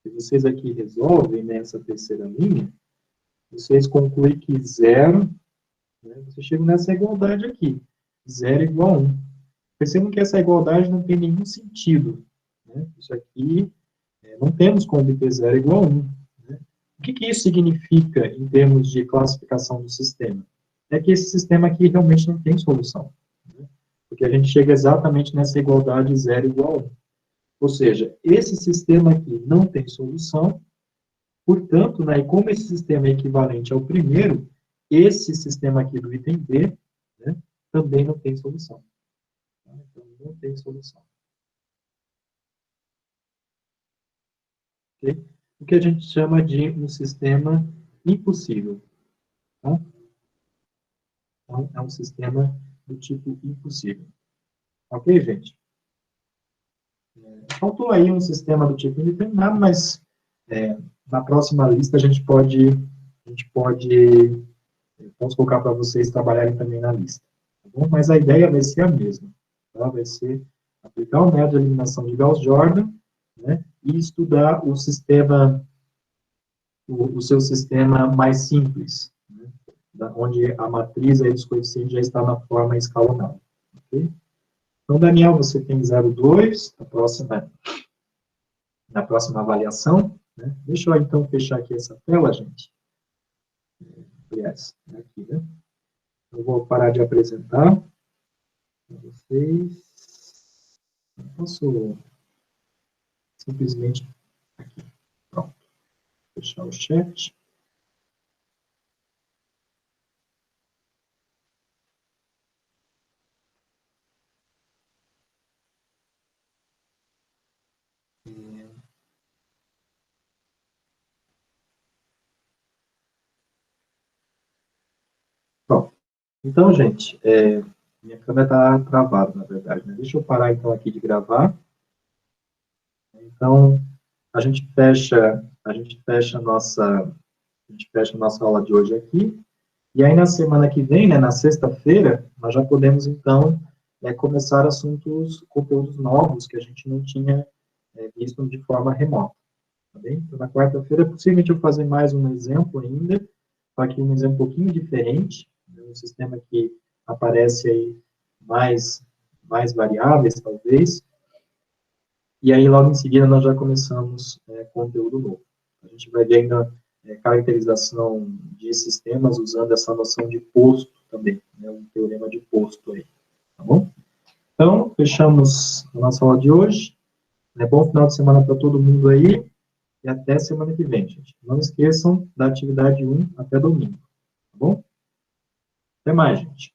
Se vocês aqui resolvem nessa terceira linha, vocês concluem que 0, né, vocês chegam nessa igualdade aqui, 0 igual a 1. Percebam que essa igualdade não tem nenhum sentido, né? Isso aqui, não temos como obter 0 igual a 1. Né? O que isso significa em termos de classificação do sistema? É que esse sistema aqui realmente não tem solução. Né? Porque a gente chega exatamente nessa igualdade 0 igual a 1. Ou seja, esse sistema aqui não tem solução, portanto, né, e como esse sistema é equivalente ao primeiro, esse sistema aqui do item B, né, também não tem solução. Então, não tem solução. Okay? O que a gente chama de um sistema impossível. Tá? Então, é um sistema do tipo impossível. Ok, gente? Faltou aí um sistema do tipo indeterminado, mas na próxima lista a gente pode vamos colocar para vocês trabalharem também na lista. Tá bom? Mas a ideia vai ser a mesma. Tá? Vai ser aplicar o método de eliminação de Gauss-Jordan, né, e estudar o sistema, o seu sistema mais simples, né, onde a matriz aí dos coeficientes já está na forma escalonada. Okay? Então, Daniel, você tem 0,2 na próxima avaliação. Né? Deixa eu, então, fechar aqui essa tela, gente. Aliás, aqui, né? Eu vou parar de apresentar para vocês. Eu posso simplesmente aqui. Pronto. Fechar o chat. Bom, então, gente, minha câmera está travada, na verdade, né? Deixa eu parar, então, aqui de gravar. Então, a gente fecha a nossa aula de hoje aqui. E aí, na semana que vem, né, na sexta-feira, nós já podemos, então, começar conteúdos novos que a gente não tinha visto de forma remota. Tá bem? Então, na quarta-feira, possivelmente eu fazer mais um exemplo ainda, só que um exemplo um pouquinho diferente, né, um sistema que aparece aí mais variáveis, talvez, e aí logo em seguida nós já começamos conteúdo novo. A gente vai ver ainda caracterização de sistemas usando essa noção de posto também, né, um teorema de posto aí, tá bom? Então, fechamos a nossa aula de hoje. Bom final de semana para todo mundo aí. E até semana que vem, gente. Não esqueçam da atividade 1 até domingo. Tá bom? Até mais, gente.